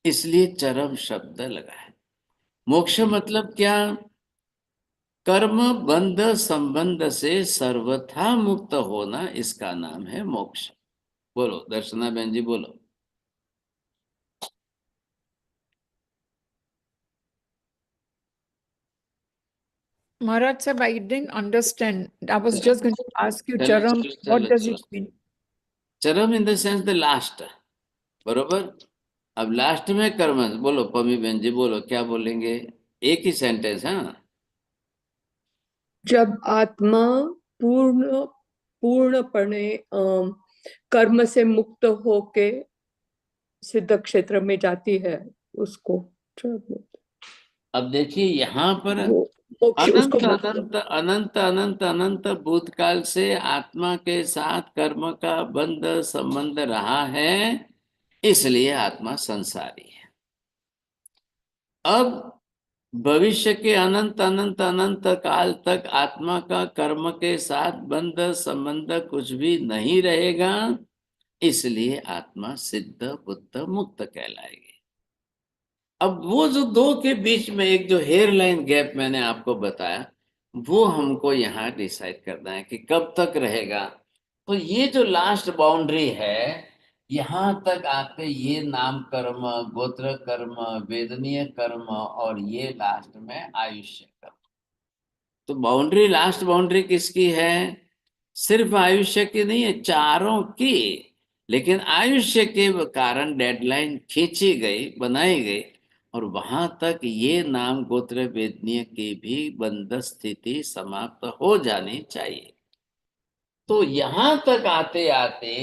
इसलिए चरम शब्द लगा है। मोक्ष मतलब क्या? कर्म बंध संबंध से सर्वथा मुक्त होना, इसका नाम है मोक्ष। बोलो दर्शना बहन जी, बोलो। Maharaj Sahib, I didn't understand. I was चलो just going to ask you, चलो Charam, चलो what चलो does चलो। it mean? चरम in the sense the last, बरोबर। अब लास्ट में कर्म, बोलो पमी बहन जी, बोलो क्या बोलेंगे, एक ही सेंटेंस। हाँ, जब आत्मा पूर्णपणे कर्म से मुक्त होके सिद्ध क्षेत्र में जाती है, उसको क्या बोलते अब देखिए यहाँ पर हैं? वो मोक्ष, उसको अनंत मोक्ष। अनंत अनंत अनंत अनंत भूतकाल से आत्मा के साथ कर्म का बंध संबंध रहा है, इसलिए आत्मा संसारी है। अब भविष्य के अनंत अनंत अनंत काल तक आत्मा का कर्म के साथ बंध संबंध कुछ भी नहीं रहेगा, इसलिए आत्मा सिद्ध बुद्ध मुक्त कहलाएगी। अब वो जो दो के बीच में एक जो हेयर लाइन गैप मैंने आपको बताया, वो हमको यहाँ डिसाइड करना है कि कब तक रहेगा। तो ये जो लास्ट बाउंड्री है, यहाँ तक आते ये नाम कर्म, गोत्र कर्म, वेदनीय कर्म, और ये लास्ट में आयुष्य कर्म। तो बाउंड्री, लास्ट बाउंड्री किसकी है? सिर्फ आयुष्य की नहीं है, चारों की। लेकिन आयुष्य के कारण डेडलाइन खींची गई, बनाई गई, और वहां तक ये नाम गोत्र वेदनीय की भी बंध स्थिति समाप्त हो जानी चाहिए। तो यहां तक आते आते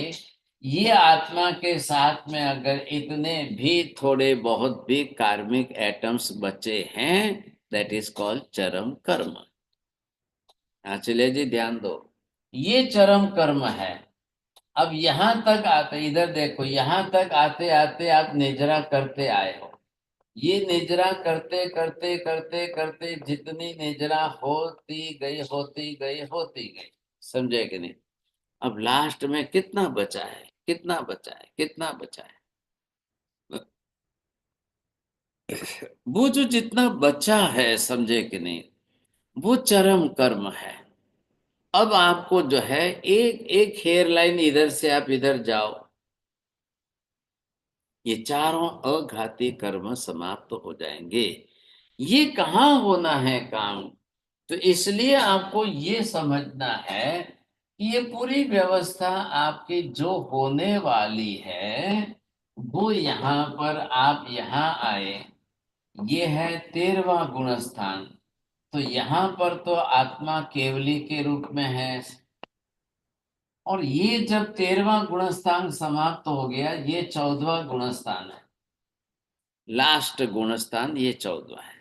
ये आत्मा के साथ में अगर इतने भी थोड़े बहुत भी कार्मिक एटम्स बचे हैं, दैट इज कॉल्ड चरम कर्म। चले जी ध्यान दो, ये चरम कर्म है। अब यहां तक आते, इधर देखो, यहां तक आते आते आप निजरा करते आए हो। ये निजरा करते करते करते करते जितनी निजरा होती गई होती गई होती गई, समझे कि नहीं? अब लास्ट में कितना बचा है, कितना बचा है, कितना बचा है? वो जो जितना बचा है, समझे कि नहीं, वो चरम कर्म है। अब आपको जो है एक एक हेयर लाइन इधर से आप इधर जाओ, ये चारों अघाती कर्म समाप्त हो जाएंगे। ये कहाँ होना है काम? तो इसलिए आपको ये समझना है कि ये पूरी व्यवस्था आपकी जो होने वाली है, वो यहाँ पर आप यहाँ आए, ये है 13वां गुण स्थान। तो यहाँ पर तो आत्मा केवली के रूप में है, और ये जब 13वां गुणस्थान समाप्त हो गया, ये 14वां गुणस्थान है। लास्ट गुणस्थान ये 14वां है।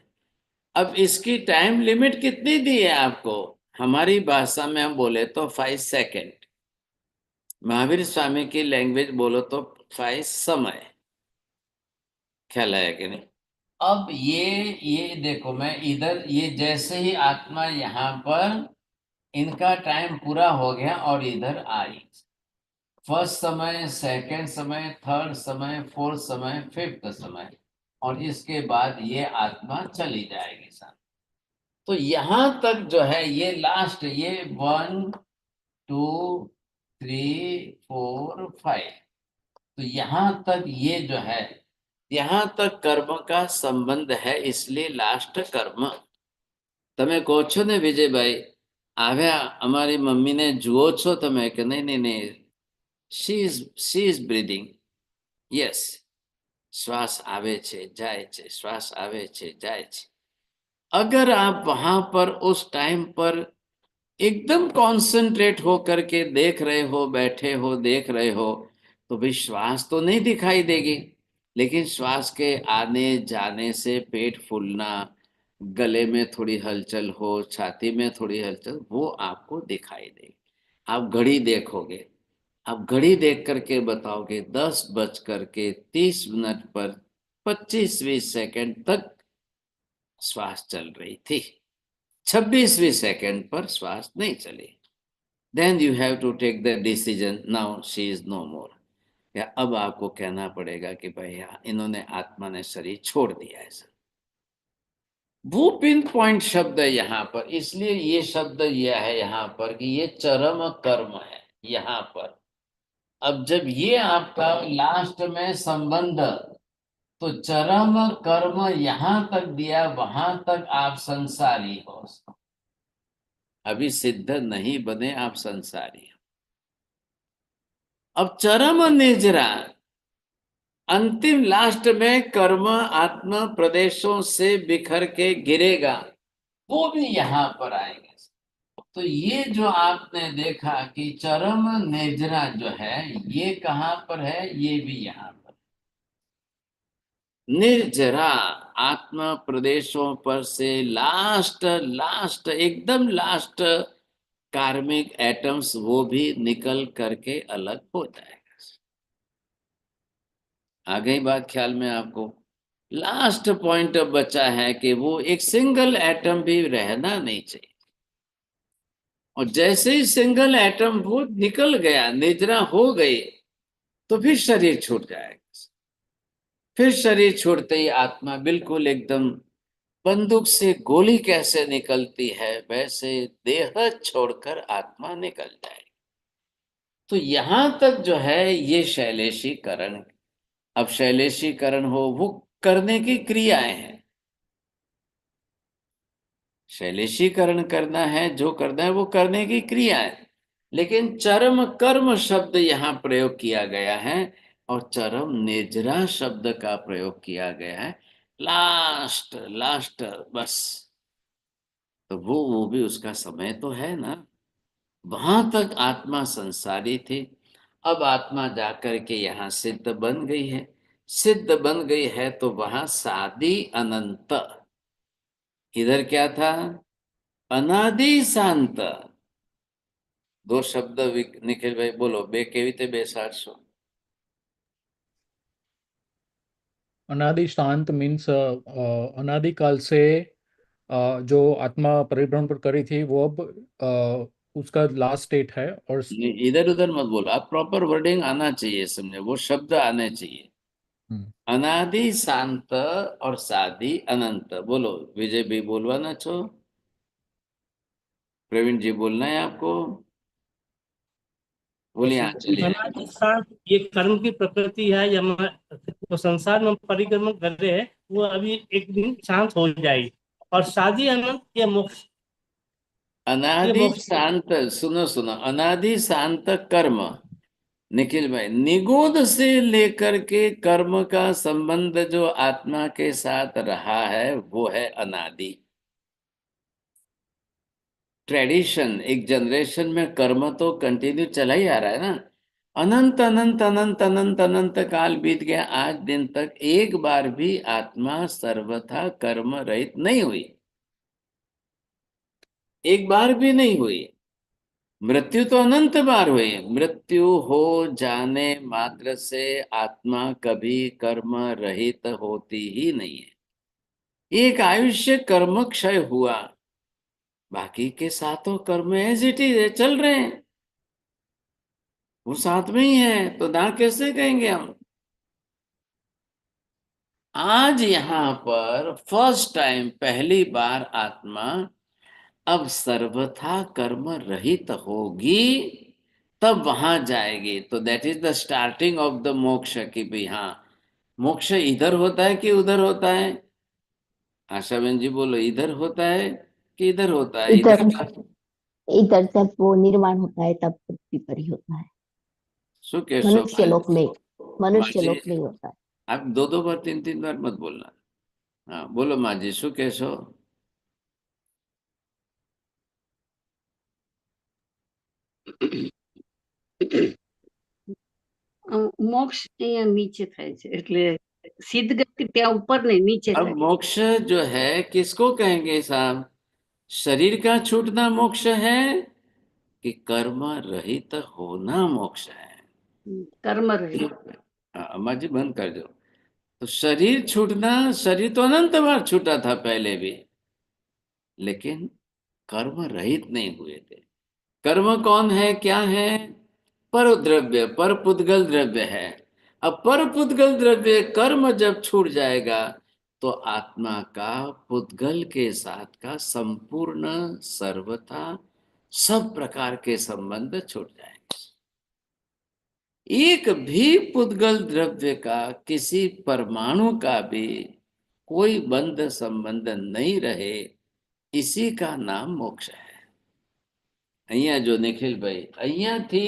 अब इसकी टाइम लिमिट कितनी दी है आपको? हमारी भाषा में हम बोले तो 5 सेकेंड। महावीर स्वामी की लैंग्वेज बोलो तो 5 समय, ख्याल आया कि नहीं? अब ये देखो, मैं इधर ये जैसे ही आत्मा यहाँ पर, इनका टाइम पूरा हो गया और इधर आई, फर्स्ट समय, सेकंड समय, थर्ड समय, फोर्थ समय, फिफ्थ समय, और इसके बाद ये आत्मा चली जाएगी साथ। तो यहां तक जो है ये लास्ट, ये 1 2 3 4 5, तो यहां तक ये जो है, यहां तक कर्म का संबंध है, इसलिए लास्ट कर्म। તમે કહો છો ને વિજયભાઈ, આવ્યા અમારી મમ્મીને જુઓ છો તમે કે નહીં? નહીં નહીં, she is breathing. Yes, શ્વાસ આવે છે જાય છે, શ્વાસ આવે છે જાય છે। अगर आप वहां पर उस टाइम पर एकदम कॉन्सेंट्रेट हो करके देख रहे हो, बैठे हो देख रहे हो, तो भी श्वास तो नहीं दिखाई देगी, लेकिन श्वास के आने जाने से पेट फूलना, गले में थोड़ी हलचल हो, छाती में थोड़ी हलचल, वो आपको दिखाई देगी। आप घड़ी देखोगे, आप घड़ी देख करके बताओगे 10:30 पर 25वीं सेकंड तक श्वास चल रही थी, 26वीं सेकंड पर श्वास नहीं चली। Then you have to take the decision, now she is no more. या अब आपको कहना पड़ेगा कि भैया इन्होंने, आत्मा ने शरीर छोड़ दिया है। सर, वो पिन पॉइंट शब्द है यहाँ पर, इसलिए ये शब्द यह है यहाँ पर कि ये चरम कर्म है यहाँ पर। अब जब ये आपका लास्ट में संबंध, तो चरम कर्म यहां तक दिया, वहां तक आप संसारी हो, अभी सिद्ध नहीं बने, आप संसारी हो। अब चरम निजरा, अंतिम लास्ट में कर्म आत्मा प्रदेशों से बिखर के गिरेगा, वो भी यहां पर आएंगे। तो ये जो आपने देखा कि चरम निजरा जो है, ये कहां पर है? ये भी यहां पर। निर्जरा, आत्मा प्रदेशों पर से लास्ट एकदम लास्ट कार्मिक एटम्स, वो भी निकल करके अलग हो जाएगा। आ गई बात ख्याल में आपको? लास्ट पॉइंट अब बचा है कि वो एक सिंगल एटम भी रहना नहीं चाहिए, और जैसे ही सिंगल एटम वो निकल गया, निद्रा हो गई, तो फिर शरीर छूट जाएगा। फिर शरीर छोड़ते ही आत्मा बिल्कुल एकदम, बंदूक से गोली कैसे निकलती है वैसे देह छोड़कर आत्मा निकल जाएगी। तो यहां तक जो है ये शैलेशीकरण। अब शैलेशीकरण हो, वो करने की क्रियाएं हैं, शैलेशीकरण करना है, जो करना है वो करने की क्रिया है। लेकिन चरम कर्म शब्द यहाँ प्रयोग किया गया है, और चरम निजरा शब्द का प्रयोग किया गया है, लास्ट लास्ट बस। तो वो भी उसका समय तो है ना। वहां तक आत्मा संसारी थी, अब आत्मा जाकर के यहाँ सिद्ध बन गई है। सिद्ध बन गई है तो वहां सादि अनंत, इधर क्या था? अनादि शांत। दो शब्द निखिल भाई बोलो, बे केवी ते बेसाडशो? अनादि शांत मीन्स अनादि काल से जो आत्मा परिभ्रमण पर करी थी वो अब उसका लास्ट स्टेट है। और इधर उधर मत बोलो, आप प्रॉपर वर्डिंग आना चाहिए, समझे? वो शब्द आने चाहिए। अनादि शांत और सादि अनंत। बोलो विजय भी बोलवाना छो, प्रवीण जी बोलना है आपको, बोलिए। हाँ चलिए। अनादि शांत ये कर्म की प्रकृति है, या तो संसार में परिक्रमण कर रहे हैं, वो अभी एक दिन शांत हो जाएगी। और शादी अनंत ये मोक्ष। अनादि शांत, सुनो सुनो, अनादि शांत कर्म, निखिल भाई, निगोद से लेकर के कर्म का संबंध जो आत्मा के साथ रहा है वो है अनादि। ट्रेडिशन, एक जनरेशन में कर्म तो कंटिन्यू चला ही आ रहा है ना। अनंत अनंत अनंत अनंत अनंत काल बीत गया, आज दिन तक एक बार भी आत्मा सर्वथा कर्म रहित नहीं हुई, एक बार भी नहीं हुई। मृत्यु तो अनंत बार हुई है। मृत्यु हो जाने मात्र से आत्मा कभी कर्म रहित होती ही नहीं है। एक आयुष्य कर्म क्षय हुआ, बाकी के सातों कर्म एज इट इज है, चल रहे हैं, वो साथ में ही है, तो ना कैसे कहेंगे हम। आज यहाँ पर फर्स्ट टाइम, पहली बार आत्मा अब सर्वथा कर्म रहित होगी, तब वहां जाएगी। तो that is the starting of the मोक्ष, कि भाई हाँ, मोक्ष इधर होता है कि उधर होता है। आशा बहन जी बोलो, इधर होता है कि इधर होता है? इधर इधर। इधर जब वो निर्माण होता है तब पृथ्वी पर ही होता है, सो कैसो मनुष्य लोक में, मनुष्य माजी, लोक में होता है। आप दो दो बार, तीन तीन बार मत बोलना। हाँ बोलो माजी, शू कैसो? મોક્ષ અહીંયા નીચે થાય છે એટલે સિદ્ધ ગતિ ત્યાં ઉપર નહીં નીચે अब થાય मोक्ष जो है किसको कहेंगे साहब? शरीर का छूटना मोक्ष है कि कर्म रहित होना मोक्ष है? કર્મ રહે हाँ, अम्मा जी बंद कर दो। तो शरीर छूटना, शरीर तो अनंत बार छूटा था पहले भी, लेकिन कर्म रहित नहीं हुए थे। कर्म कौन है, क्या है? पर द्रव्य, पर पुद्गल द्रव्य है। अब पर पुद्गल द्रव्य कर्म जब छूट जाएगा, तो आत्मा का पुद्गल के साथ का संपूर्ण सर्वथा सब प्रकार के संबंध छूट जाएंगे। एक भी पुद्गल द्रव्य का, किसी परमाणु का भी कोई बंध संबंध नहीं रहे, इसी का नाम मोक्ष है। અહીંયા જો નિખિલભાઈ, અહીંયાથી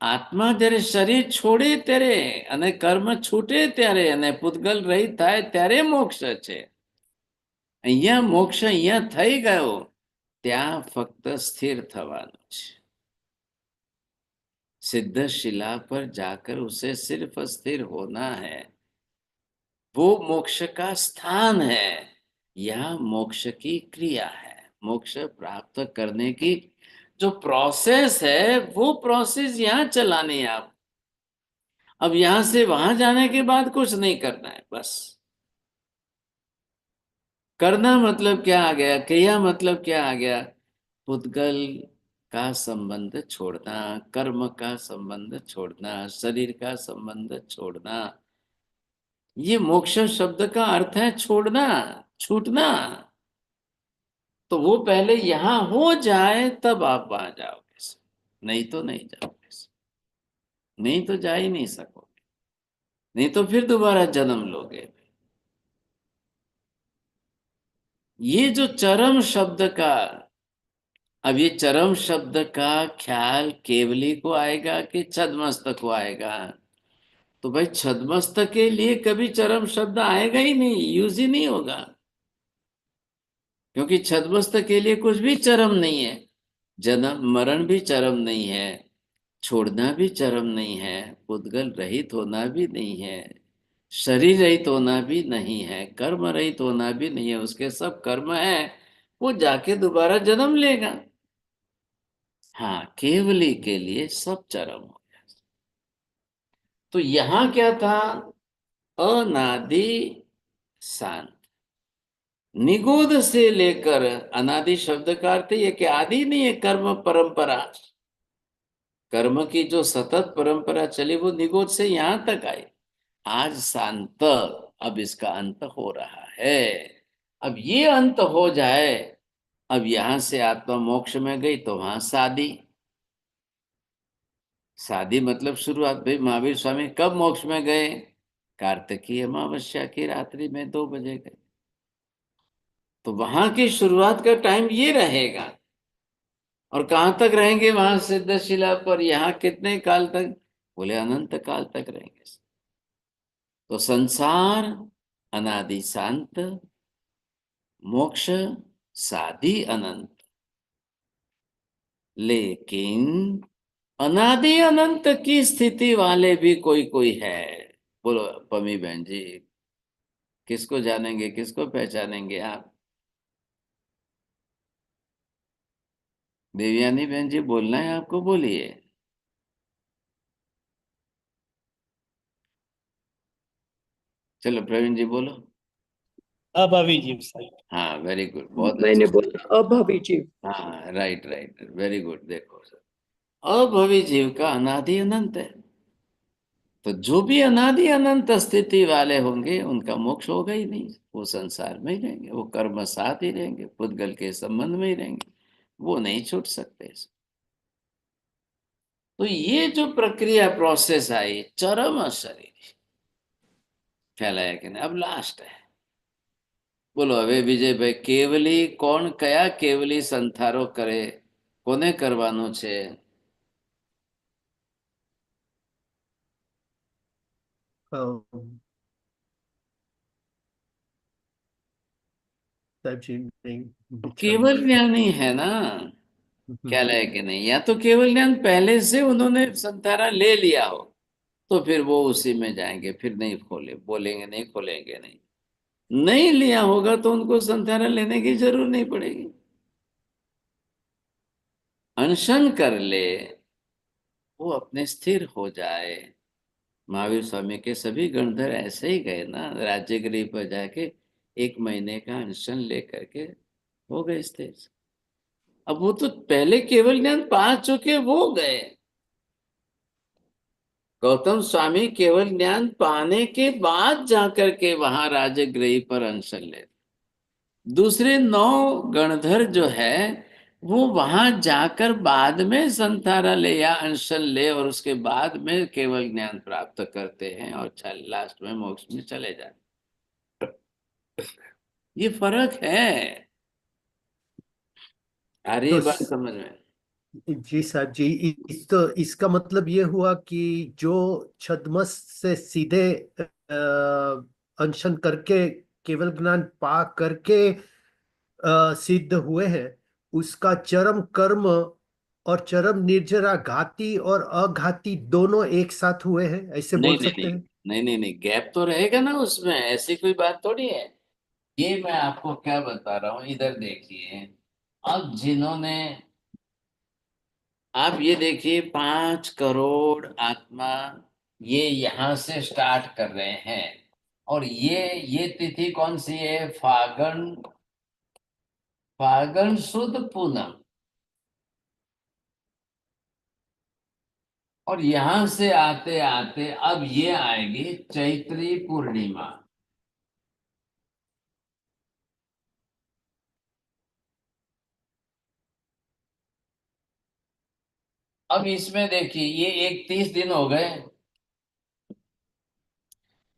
આત્મા જ્યારે શરીર છોડે ત્યારે અને કર્મ છૂટે ત્યારે અને પૂતગલ રહિત થાય ત્યારે મોક્ષ છે. અહીંયા મોક્ષ અહીંયા થઈ ગયો, ત્યાં ફક્ત સ્થિર થવાનું છે. सिद्ध शिला पर जाकर उसे सिर्फ स्थिर होना है, वो मोक्ष का स्थान है। यह मोक्ष की क्रिया है। मोक्ष प्राप्त करने की जो प्रोसेस है, वो प्रोसेस यहाँ चलानी है आप। अब यहां से वहां जाने के बाद कुछ नहीं करना है, बस करना मतलब क्या आ गया, क्रिया मतलब क्या आ गया? पुद्गल का संबंध छोड़ना, कर्म का संबंध छोड़ना, शरीर का संबंध छोड़ना। ये मोक्ष शब्द का अर्थ है छोड़ना, छूटना। तो वो पहले यहां हो जाए तब आप वहां जाओगे, नहीं तो नहीं जाओगे, नहीं तो जा ही नहीं सकोगे, नहीं तो फिर दोबारा जन्म लोगे। ये जो चरम शब्द का, अब ये चरम शब्द का ख्याल केवली को आएगा कि छद्मस्त को आएगा? तो भाई छद्मस्त के लिए कभी चरम शब्द आएगा ही नहीं, यूज ही नहीं होगा, क्योंकि छद्मस्त के लिए कुछ भी चरम नहीं है। जन्म मरण भी चरम नहीं है, छोड़ना भी चरम नहीं है, पुद्गल रहित होना भी नहीं है, शरीर रहित होना भी नहीं है, कर्म रहित होना भी नहीं है। उसके सब कर्म है, वो जाके दोबारा जन्म लेगा। हाँ, केवली के लिए सब चरम हो गया। तो यहां क्या था? अनादि शांत। निगोद से लेकर, अनादि शब्द का अर्थ ये कि आदि नहीं है, कर्म परंपरा, कर्म की जो सतत परंपरा चली वो निगोद से यहां तक आई। आज शांत, अब इसका अंत हो रहा है। अब ये अंत हो जाए, अब यहां से आत्मा मोक्ष में गई तो वहां शादी, शादी मतलब शुरुआत। भाई महावीर स्वामी कब मोक्ष में गए? कार्तिकीय अमावस्या की रात्रि में 2 बजे गए। तो वहां की शुरुआत का टाइम ये रहेगा। और कहां तक रहेंगे वहां सिद्धशिला पर? यहाँ कितने काल तक? बोले अनंत काल तक रहेंगे। तो संसार अनादि शांत, मोक्ष सादि अनंत। लेकिन अनादि अनंत की स्थिति वाले भी कोई कोई है। बोलो पमी बहन जी, किसको जानेंगे, किसको पहचानेंगे आप? देवयानी बहन जी बोलना है आपको, बोलिए। चलो प्रवीण जी बोलो। अभावी जीव साहब। हाँ वेरी गुड, बहुत मैंने अच्छा। बोला अभावी जीव। हाँ राइट राइट, वेरी गुड। देखो सर, अभवी जीव का अनादि अनंत है, तो जो भी अनादि अनंत स्थिति वाले होंगे उनका मोक्ष होगा ही नहीं। वो संसार में ही रहेंगे, वो कर्म साथ ही रहेंगे, पुद्गल के संबंध में ही रहेंगे, वो नहीं छूट सकते। तो ये जो प्रक्रिया प्रोसेस आई, चरम शरीर फैलाया कि नहीं, अब लास्ट है। बोलो હવે વિજય ભાઈ, કેવલી કોણ કયા કેવલી સંથારો કરે, કોને કરવાનું છે? साहब जी नहीं बिछा केवल नहीं। ज्ञान ही है ना, ख्याल है कि नहीं? या तो केवल ज्ञान पहले से उन्होंने संतारा ले लिया हो, तो फिर वो उसी में जाएंगे, फिर नहीं खोले, बोलेंगे नहीं, खोलेंगे नहीं। नहीं लिया होगा तो उनको संतारा लेने की जरूरत नहीं पड़ेगी। अनशन कर ले, वो अपने स्थिर हो जाए। महावीर स्वामी के सभी गणधर ऐसे ही गए ना, राज्यगृह पर जाके 1 महीने का अनशन लेकर के हो गए स्थिर। अब वो तो पहले केवल ज्ञान पा चुके, वो गए। गौतम स्वामी केवल ज्ञान पाने के बाद जाकर के वहां राजगृह पर अनशन ले। दूसरे 9 गणधर जो है वो वहां जाकर बाद में संतारा ले या अनशन ले, और उसके बाद में केवल ज्ञान प्राप्त करते हैं और लास्ट में मोक्ष में चले जाते। ये फर्क है। आ रही तो है बात समझ में? जी साहब जी, तो इसका मतलब ये हुआ कि जो छद्मस से सीधे अनशन करके केवल ज्ञान पा करके सिद्ध हुए हैं, उसका चरम कर्म और चरम निर्जरा घाती और अघाती दोनों एक साथ हुए हैं, ऐसे नहीं बोल नहीं सकते नहीं, हैं? नहीं नहीं नहीं, गैप तो रहेगा ना उसमें, ऐसी कोई बात थोड़ी है। ये मैं आपको क्या बता रहा हूं, इधर देखिए। अब जिन्होंने, आप ये देखिए, 5 करोड़ आत्मा ये यहां से स्टार्ट कर रहे हैं, और ये तिथि कौन सी है? फागण, फागण शुद्ध पूनम। और यहां से आते आते अब ये आएगी चैत्री पूर्णिमा। अब इसमें देखिए, ये 31 दिन हो गए,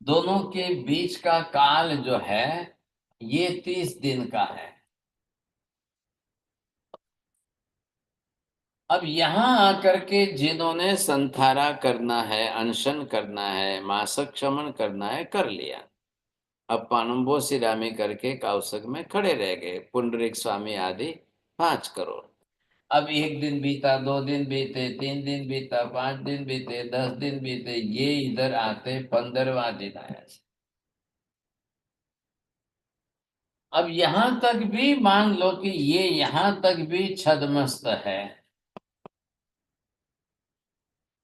दोनों के बीच का काल जो है ये 30 दिन का है। अब यहां आकर के जिन्होंने संथारा करना है, अनशन करना है, मासक क्षमन करना है, कर लिया। अब पानम्बो सिरामी करके काउसक में खड़े रह गए, पुंडरीक स्वामी आदि 5 करोड़। अब 1 दिन बीता, 2 दिन बीते, 3 दिन बीता, 5 दिन बीते, 10 दिन बीते, ये इधर आते 15वां दिन आया। अब यहां तक भी मान लो कि ये यहां तक भी छद्मस्त है।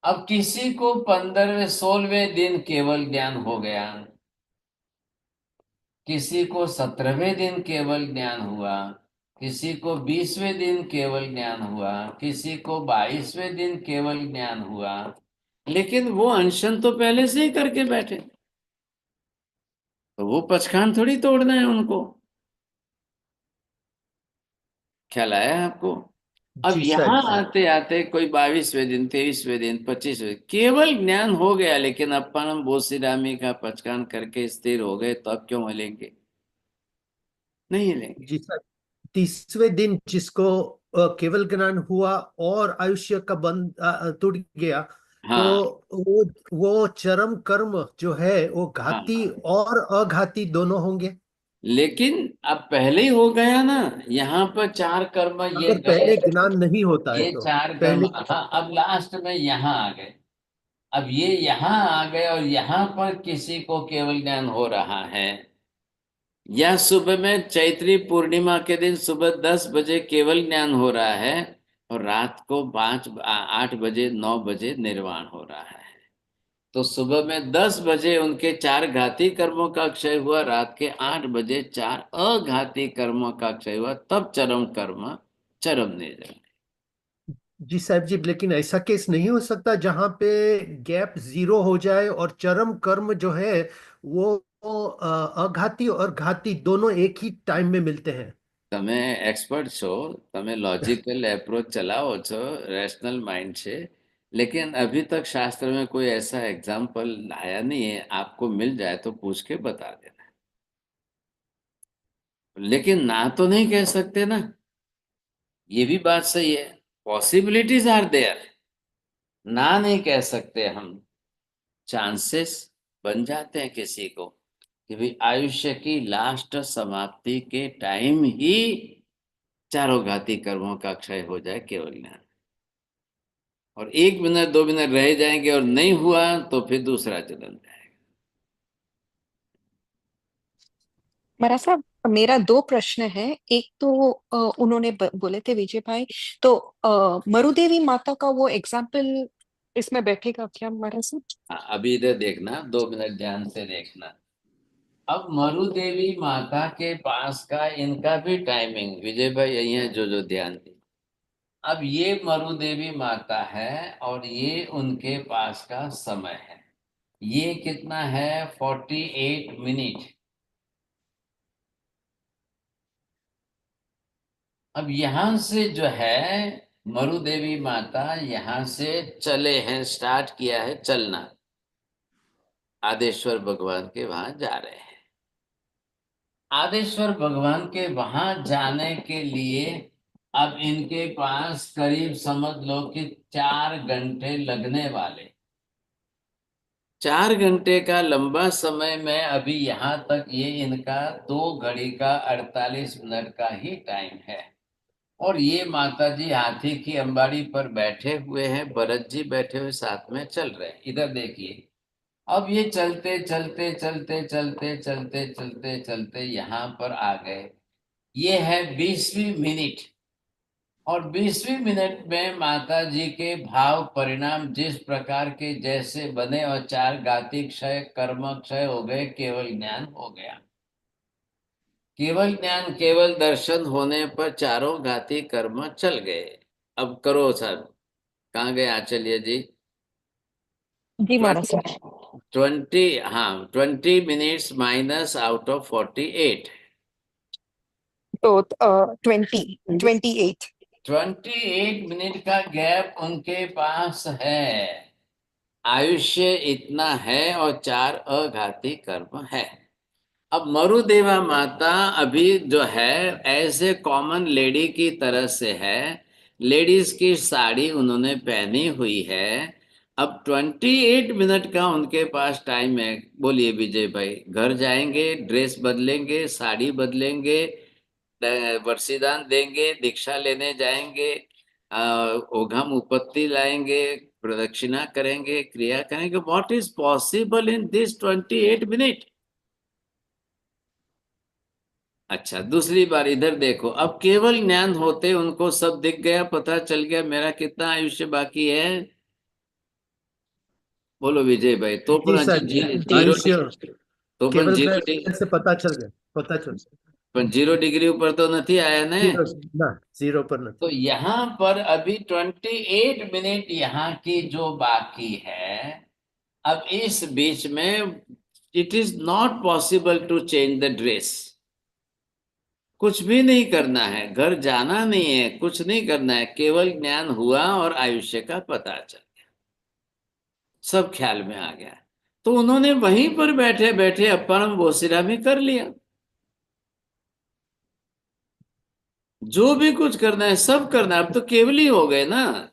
अब किसी को 15वें 16वें दिन केवल ज्ञान हो गया, किसी को 17वें दिन केवल ज्ञान हुआ, किसी को 20वें दिन केवल ज्ञान हुआ, किसी को 22वें दिन केवल ज्ञान हुआ। लेकिन वो अनशन तो पहले से ही करके बैठे, तो वो पचखान थोड़ी तोड़ना है उनको। ख्याल आया आपको? अब जी साहब यहाँ जी। आते आते कोई 22वें दिन, 23वें दिन, 25वें, केवल ज्ञान हो गया, लेकिन अपन बोसिरामी का पचकान करके स्थिर हो गए, तो अब क्यों मिलेंगे? नहीं लेंगे। जी साहब, 30वें दिन जिसको केवल ज्ञान हुआ और आयुष्य का बंध टूट गया, तो हाँ वो चरम कर्म जो है वो हाँ घाती हाँ। और अघाती दोनों होंगे। लेकिन अब पहले ही हो गया ना, यहाँ पर 4 कर्म ये अगर गए, पहले ज्ञान नहीं होता है ये तो 4 कर्म, पहले। हाँ, अब लास्ट में यहाँ आ गए। अब ये यहाँ आ गए, और यहाँ पर किसी को केवल ज्ञान हो रहा है, या सुबह में चैत्री पूर्णिमा के दिन सुबह 10 बजे केवल ज्ञान हो रहा है, और रात को 8 बजे 9 बजे निर्वाण हो रहा है। तो सुबह में 10 बजे उनके 4 घाती कर्मों का क्षय हुआ, रात के 8 बजे 4 अघाती कर्मों का क्षय हुआ, तब चरम कर्म चरम निर्जन। जी साहब जी, लेकिन ऐसा केस नहीं हो सकता जहां पे गैप 0 हो जाए और चरम कर्म जो है वो अघाती और घाती दोनों एक ही टाइम में मिलते हैं? તમે एक्सपर्ट છો, તમે लॉजिकल अप्रोच चलाओ છો रैशनल माइंड से, लेकिन अभी तक शास्त्र में कोई ऐसा एग्जाम्पल आया नहीं है। आपको मिल जाए तो पूछ के बता देना, लेकिन ना तो नहीं कह सकते ना, ये भी बात सही है। पॉसिबिलिटीज आर देयर, ना नहीं कह सकते हम। चांसेस बन जाते हैं किसी को कि भाई आयुष्य की लास्ट समाप्ति के टाइम ही चारों घाती कर्मों का क्षय हो जाए केवल ज्ञान, और 1 मिनट 2 मिनट रह जाएंगे और नहीं हुआ तो फिर दूसरा जन्म जाएगा। महाराज साहब, मेरा 2 प्रश्न है। एक तो उन्होंने बोले थे विजय भाई, तो मरुदेवी माता का वो एग्जाम्पल इसमें बैठेगा क्या महाराज साहब? हाँ, अभी इधर देखना, 2 मिनट ध्यान से देखना। अब मरुदेवी माता के पास का इनका भी टाइमिंग, विजय भाई यही है जो ध्यान दी। अब ये मरुदेवी माता है और ये उनके पास का समय है। ये कितना है? 48 मिनट। अब यहां से जो है मरुदेवी माता यहां से चले हैं, स्टार्ट किया है चलना, आदेश्वर भगवान के वहां जा रहे हैं। आदेश्वर भगवान के वहां जाने के लिए अब इनके पास करीब समझ लो कि 4 घंटे लगने वाले। 4 घंटे का लंबा समय में अभी यहाँ तक ये इनका 2 घड़ी का 48 मिनट का ही टाइम है। और ये माता जी हाथी की अंबाड़ी पर बैठे हुए हैं, भरत जी बैठे हुए साथ में चल रहे हैं। इधर देखिए, अब ये चलते चलते चलते चलते चलते चलते चलते यहाँ पर आ गए। ये है 20वीं मिनट, और 20वीं मिनट में माता जी के भाव परिणाम जिस प्रकार के जैसे बने, और 4 घाती क्षय कर्म क्षय हो गए, केवल ज्ञान हो गया। केवल ज्ञान केवल दर्शन होने पर चारों घाती कर्म चल गए। अब करो सर, कहाँ गए आचार्य जी? जी महाराज साहब। 20, हाँ 20 मिनट्स माइनस आउट ऑफ 48, तो 28 28 मिनट का गैप उनके पास है। आयुष्य इतना है और 4 अघाती कर्म है। अब मरुदेवा माता अभी जो है ऐसे कॉमन लेडी की तरह से है, लेडीज की साड़ी उन्होंने पहनी हुई है। अब 28 मिनट का उनके पास टाइम है। बोलिए विजय भाई, घर जाएंगे, ड्रेस बदलेंगे, साड़ी बदलेंगे, वर्षीदान देंगे, दीक्षा लेने जाएंगे, ओघम उपत्ति लाएंगे, प्रदक्षिणा करेंगे, क्रिया करेंगे। What is possible in this 28 minute? अच्छा, दूसरी बार इधर देखो। अब केवल ज्ञान होते उनको सब दिख गया, पता चल गया मेरा कितना आयुष्य बाकी है। बोलो विजय भाई। तो जी पण साहब जी, जीरो, आयुष्य तो पण केवल जीरो ज्ञान से पता चल गया, पता चल गया। पण 0 डिग्री ऊपर तो नहीं आया ने। जीरो ना, 0 पर तो नहीं। यहाँ पर अभी 28 मिनट यहाँ की जो बाकी है, अब इस बीच में it is not possible to change the dress. कुछ भी नहीं करना है, घर जाना नहीं है, कुछ नहीं करना है, केवल ज्ञान हुआ और आयुष्य का पता चल गया, सब ख्याल में आ गया। तो उन्होंने वहीं पर बैठे बैठे अपरम बोसिरा भी कर लिया। जो भी कुछ करना है सब करना है, अब तो केवली हो गए ना।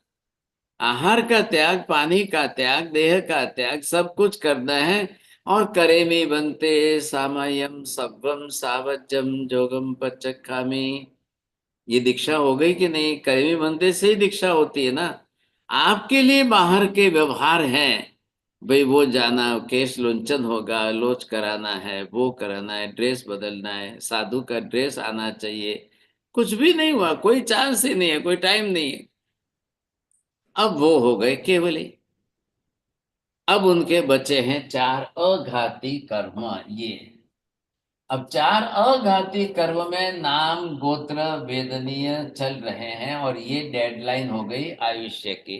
आहार का त्याग, पानी का त्याग, देह का त्याग, सब कुछ करना है। और करे में बनते सामयम सब्रम सावज्जम जोगम पचखामी। ये दीक्षा हो गई कि नहीं? कर्मी बनते से ही दीक्षा होती है ना। आपके लिए बाहर के व्यवहार हैं, भाई वो जाना, केश लुंचन होगा, लोच कराना है, वो कराना है, ड्रेस बदलना है, साधु का ड्रेस आना चाहिए। कुछ भी नहीं हुआ, कोई चांस ही नहीं है, कोई टाइम नहीं है। अब वो हो गए केवली। अब उनके बचे हैं 4 अघाती कर्म। ये अब 4 अघाती कर्म में नाम गोत्र वेदनीय चल रहे हैं, और ये डेडलाइन हो गई आयुष्य की।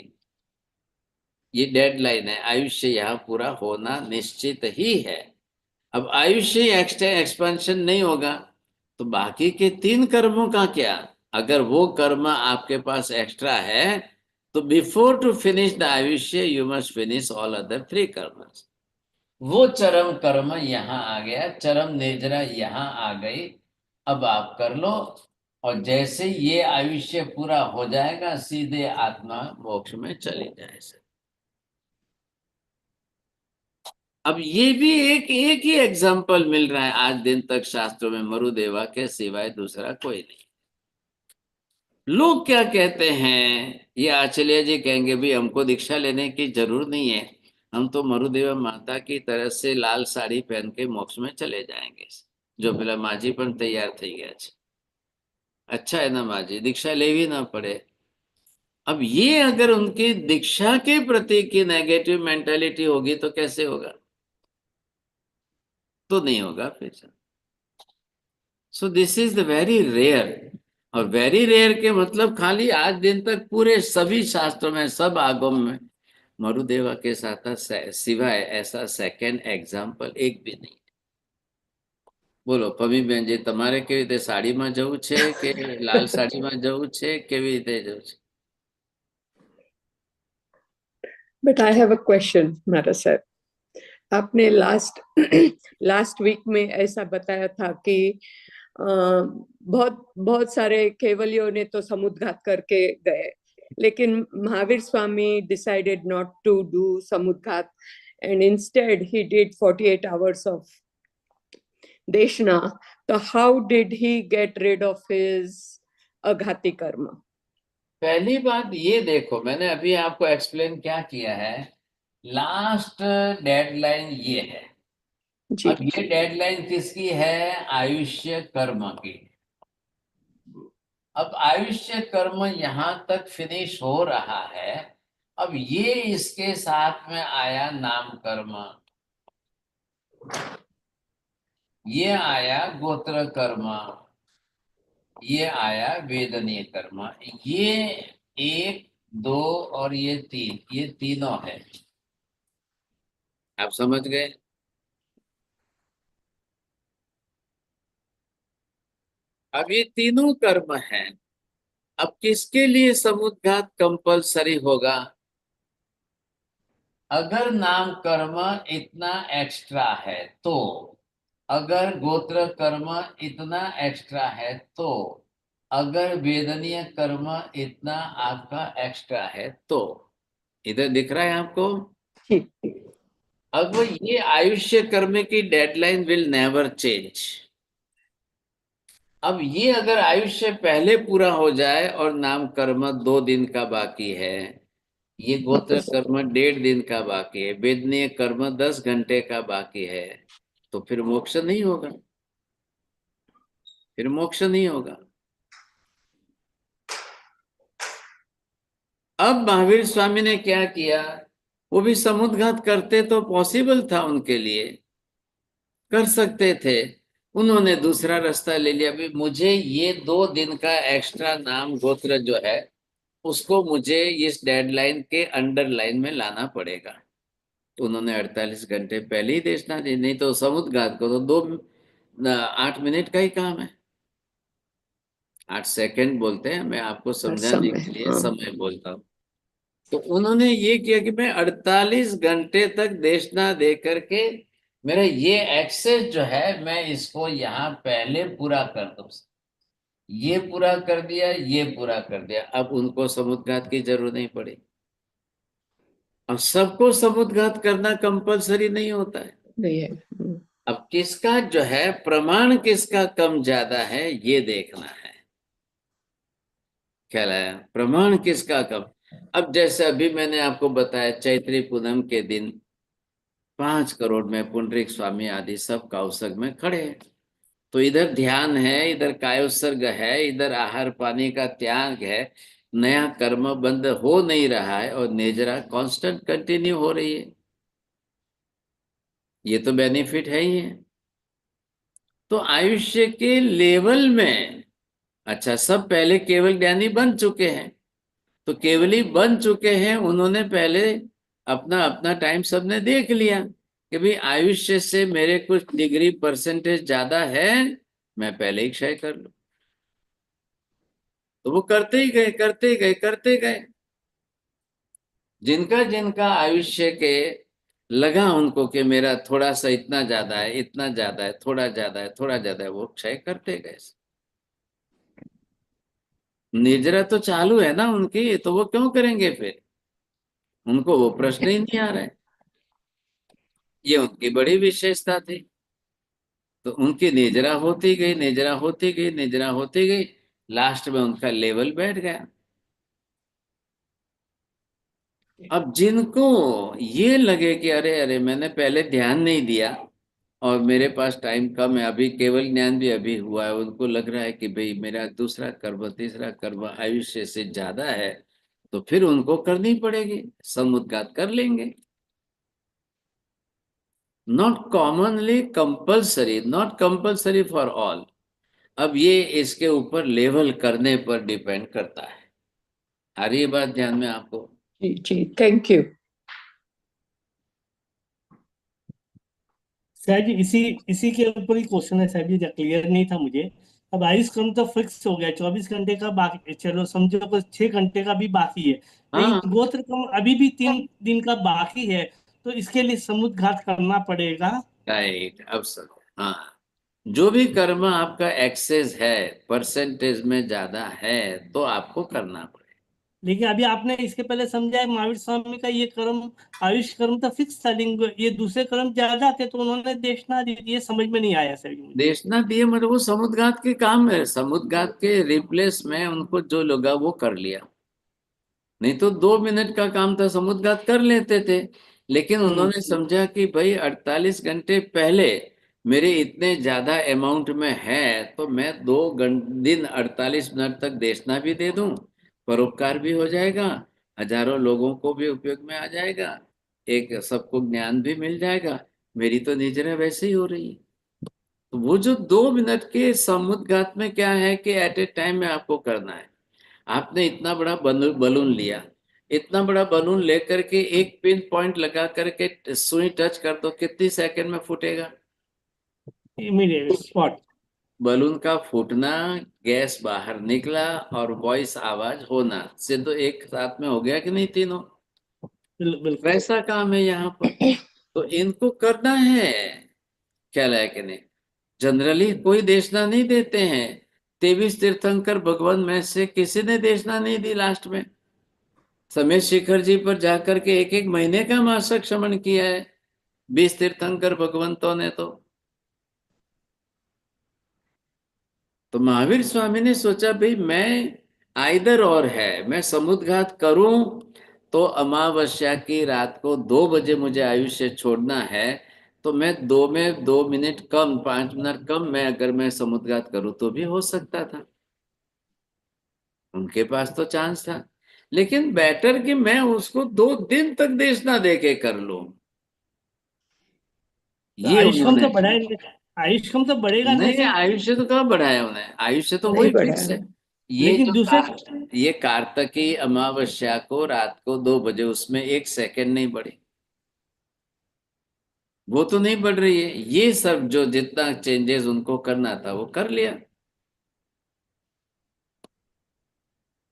ये डेडलाइन है, आयुष्य यहाँ पूरा होना निश्चित ही है। अब आयुष्य एक्सपेंशन नहीं होगा तो बाकी के 3 कर्मों का क्या? अगर वो कर्म आपके पास एक्स्ट्रा है तो बिफोर टू फिनिश द आयुष्य you must finish all other 3 karmas. वो चरम कर्म यहाँ आ गया, चरम निर्जरा यहाँ आ गई। अब आप कर लो, और जैसे ये आयुष्य पूरा हो जाएगा सीधे आत्मा मोक्ष में चली जाए। अब ये भी एक ही एग्जाम्पल मिल रहा है आज दिन तक शास्त्रों में, मरुदेवा के सिवाय दूसरा कोई नहीं। लोग क्या कहते हैं, ये आचार्य जी कहेंगे भी हमको दीक्षा लेने की जरूरत नहीं है, हम तो मरुदेवा माता की तरह से लाल साड़ी पहन के मोक्ष में चले जाएंगे। जो પેલા માજી પણ તૈયાર થઈ ગયા છે। अच्छा है ना माजी, दीक्षा लेवी ना पड़े। अब ये अगर उनकी दीक्षा के प्रति की नेगेटिव मेंटालिटी होगी तो कैसे होगा? तो नहीं होगा फिर। So this is the very rare. और वेरी रेयर के मतलब खाली आज दिन तक पूरे सभी शास्त्रों में, सब आगम में मरुदेवा के साथ सिवाय ऐसा सेकंड एग्जाम्पल एक भी नहीं। બોલો પમીબેન जी, તમારે કેવી રીતે સાડીમાં જવું છે કે લાલ સાડીમાં જવું છે, કેવી રીતે જવું છે? But I have a question, Mara sir. आपने लास्ट वीक में ऐसा बताया था कि बहुत सारे केवलियों ने तो समुद्घात करके गए, लेकिन Mahavir Swami decided not to do समुद्घात and instead he did 48 hours of Deshna. So how did he get rid of his aghati karma? पहली बात ये देखो, मैंने अभी आपको एक्सप्लेन क्या किया है। लास्ट डेडलाइन ये है। जी, अब ये डेडलाइन किसकी है? आयुष्य कर्म की। अब आयुष्य कर्म यहाँ तक फिनिश हो रहा है। अब ये इसके साथ में आया नाम कर्म, ये आया गोत्र कर्म, ये आया वेदनीय कर्म। ये 1, 2 और ये 3, ये तीनों है। आप समझ गए? अब ये तीनों कर्म हैं। अब किसके लिए समुद्घात कंपलसरी होगा? अगर नाम कर्म इतना एक्स्ट्रा है तो, अगर गोत्र कर्म इतना एक्स्ट्रा है तो, अगर वेदनीय कर्म इतना आपका एक्स्ट्रा है तो। इधर दिख रहा है आपको? अब ये आयुष्य कर्म की डेडलाइन विल नेवर चेंज। अब ये अगर आयुष्य पहले पूरा हो जाए और नाम कर्म 2 दिन का बाकी है, ये गोत्र कर्म 1.5 दिन का बाकी है, वेदनीय कर्म 10 घंटे का बाकी है, तो फिर मोक्ष नहीं होगा। फिर मोक्ष नहीं होगा। अब महावीर स्वामी ने क्या किया? वो भी समुद्घात करते तो पॉसिबल था, उनके लिए कर सकते थे। उन्होंने दूसरा रास्ता ले लिया। भी मुझे ये 2 दिन का एक्स्ट्रा नाम गोत्र जो है उसको मुझे इस डेडलाइन के अंडरलाइन में लाना पड़ेगा। तो उन्होंने 48 घंटे पहले ही देशना दी, नहीं तो समुद्घात को तो 8 मिनट का ही काम है। 8 सेकंड बोलते हैं, मैं आपको समझाने के लिए समय बोलता हूँ। तो उन्होंने ये किया कि मैं 48 घंटे तक देशना दे करके मेरा ये एक्सेस जो है मैं इसको यहाँ पहले पूरा कर दूं। ये पूरा कर दिया, ये पूरा कर दिया, अब उनको समुद्घात की जरूरत नहीं पड़ी। अब सबको समुद्घात करना कंपलसरी नहीं होता है। नहीं है। अब किसका जो है प्रमाण किसका कम ज्यादा है ये देखना है। ख्याल आया? प्रमाण किसका कम। अब जैसे अभी मैंने आपको बताया चैत्री पूनम के दिन 5 करोड़ में पुंडरीक स्वामी आदि सब कौसग में खड़े हैं। तो इधर ध्यान है, इधर कायोत्सर्ग है, इधर आहार पानी का त्याग है, नया कर्म बंद हो नहीं रहा है और नेजरा कांस्टेंट कंटिन्यू हो रही है, ये तो बेनिफिट है ही है। तो आयुष्य के लेवल में, अच्छा सब पहले केवल ज्ञानी बन चुके हैं, तो केवली बन चुके हैं, उन्होंने पहले अपना अपना टाइम सबने देख लिया कि भाई आयुष्य से मेरे कुछ डिग्री परसेंटेज ज्यादा है, मैं पहले ही क्षय कर लूं। तो वो करते ही गए, करते ही गए, करते गए। जिनका जिनका आयुष्य के लगा उनको कि मेरा थोड़ा सा इतना ज्यादा है, इतना ज्यादा है, थोड़ा ज्यादा है, थोड़ा ज्यादा है, वो क्षय करते गए। निर्जरा तो चालू है ना उनकी, तो वो क्यों करेंगे फिर? उनको वो प्रश्न ही नहीं आ रहा है। ये उनकी बड़ी विशेषता थी। तो उनकी निजरा होती गई, निजरा होती गई, निजरा होती गई, लास्ट में उनका लेवल बैठ गया। अब जिनको ये लगे कि अरे अरे मैंने पहले ध्यान नहीं दिया और मेरे पास टाइम कम है, अभी केवल ज्ञान भी अभी हुआ है, उनको लग रहा है कि भाई मेरा दूसरा कर्म तीसरा कर्म आयुष्य से ज्यादा है, तो फिर उनको करनी पड़ेगी, समुद्घात कर लेंगे। Not commonly compulsory, not compulsory for all. अब ये इसके ऊपर लेवल करने पर डिपेंड करता है। आ रही है बात ध्यान में आपको? जी जी, थैंक यू। शायद जी इसी के ऊपर ही क्वेश्चन है शायद जी, क्लियर नहीं था मुझे। अब आयुष क्रम तो फिक्स हो गया, 24 घंटे का बाकी, चलो समझो को 6 घंटे का भी बाकी है, हाँ लेकिन गोत्र क्रम अभी भी 3 दिन का बाकी है, तो इसके लिए समुद्घात करना पड़ेगा। राइट, अब सब हाँ, जो भी कर्म आपका एक्सेस है, परसेंटेज में ज्यादा है, तो आपको करना पड़ेगा। लेकिन अभी आपने इसके पहले समझा है महावीर स्वामी का ये कर्म, आयुष कर्म तो फिक्स था, लेकिन ये दूसरे कर्म ज्यादा थे, तो उन्होंने देशना दी थी। ये समझ में नहीं आया सर मुझे। देशना दिए मतलब वो समुद्घात के काम है, समुद्घात के रिप्लेस में उनको जो लगा वो कर लिया। नहीं तो 2 मिनट का काम था, समुद्घात कर लेते थे, लेकिन उन्होंने समझा कि भाई 48 घंटे पहले मेरे इतने ज्यादा अमाउंट में है, तो मैं 2 दिन 48 मिनट तक देशना भी दे दूं, परोपकार भी हो जाएगा, हजारों लोगों को भी उपयोग में आ जाएगा, एक सबको ज्ञान भी मिल जाएगा, मेरी तो निजरा वैसे ही हो रही है। तो वो जो 2 मिनट के समुद्घात में क्या है कि एट ए टाइम में आपको करना है। आपने इतना बड़ा बलून लिया, इतना बड़ा बलून लेकर के एक पिन पॉइंट लगा करके सुई टच कर दो, कितनी सेकंड में फूटेगा? Immediate spot. बलून का फूटना, गैस बाहर निकला और वॉइस आवाज होना से तो एक साथ में हो गया कि नहीं तीनों? बिल्कुल। वैसा काम है यहाँ पर। तो इनको करना है, ख्याल है कि नहीं? जनरली कोई देशना नहीं देते हैं। 23 तीर्थंकर भगवान में से किसी ने देशना नहीं दी लास्ट में। समेत शिखर जी पर जाकर के 1-1 महीने का मासक श्रमण किया है 20 तीर्थंकर भगवंतों ने। तो महावीर स्वामी ने सोचा भाई मैं आइदर और है, मैं समुद्घात करूं तो अमावस्या की रात को 2 बजे मुझे आयुष्य छोड़ना है, तो मैं 2 मिनट कम, 5 मिनट कम मैं अगर मैं समुद्घात करूं तो भी हो सकता था, उनके पास तो चांस था। लेकिन बेटर कि मैं उसको 2 दिन तक देशना दे के कर लूं, तो ये आयुष्कम उन्होंने तो बढ़ाएंगे, आयुष्कम तो बढ़ेगा नहीं नहीं, सर? आयुष्य तो कहाँ बढ़ाया उन्हें, आयुष्य तो नहीं वही बढ़ा फिक्स है। है। ये लेकिन जो दूसरे ये कार्तिकी अमावस्या को रात को 2 बजे, उसमें 1 सेकंड नहीं बढ़ी, वो तो नहीं बढ़ रही है। ये सब जो जितना चेंजेस उनको करना था वो कर लिया।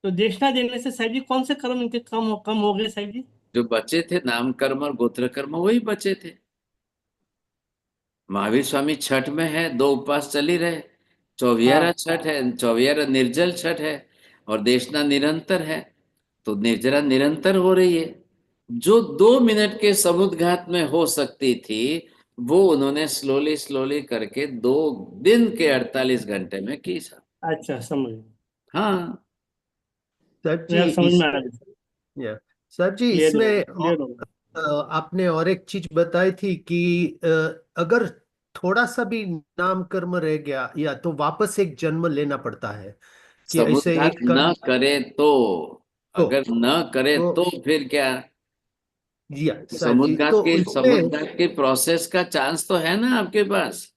तो देशना देने से साहब जी कौन से कर्म इनके कम हो गए साहब जी? जो बचे थे नाम कर्म और गोत्र कर्म वही बचे थे। महावीर स्वामी छठ में है, 2 उपवास चल ही रहे, चौवियारा छठ है, चौवियारा निर्जल छठ है, और देशना निरंतर है, तो निर्जरा निरंतर हो रही है। जो 2 मिनट के समुद्घात में हो सकती थी, वो उन्होंने स्लोली स्लोली करके 2 दिन के 48 घंटे में की सर। अच्छा समझ गया। हाँ, सर जी मेरा समझ इस में आ गया, या सर जी क्लियर हो इसमें क्लियर हो गया। आपने और एक चीज बताई थी कि अगर थोड़ा सा भी नाम कर्म रह गया या तो वापस एक जन्म लेना पड़ता है। कि ऐसे समुद्घात एक न कर्म करे तो, अगर न करे तो तो फिर क्या? जी हाँ, साहब जी, तो इसमें समुद्घात के प्रोसेस का चांस तो है ना आपके पास।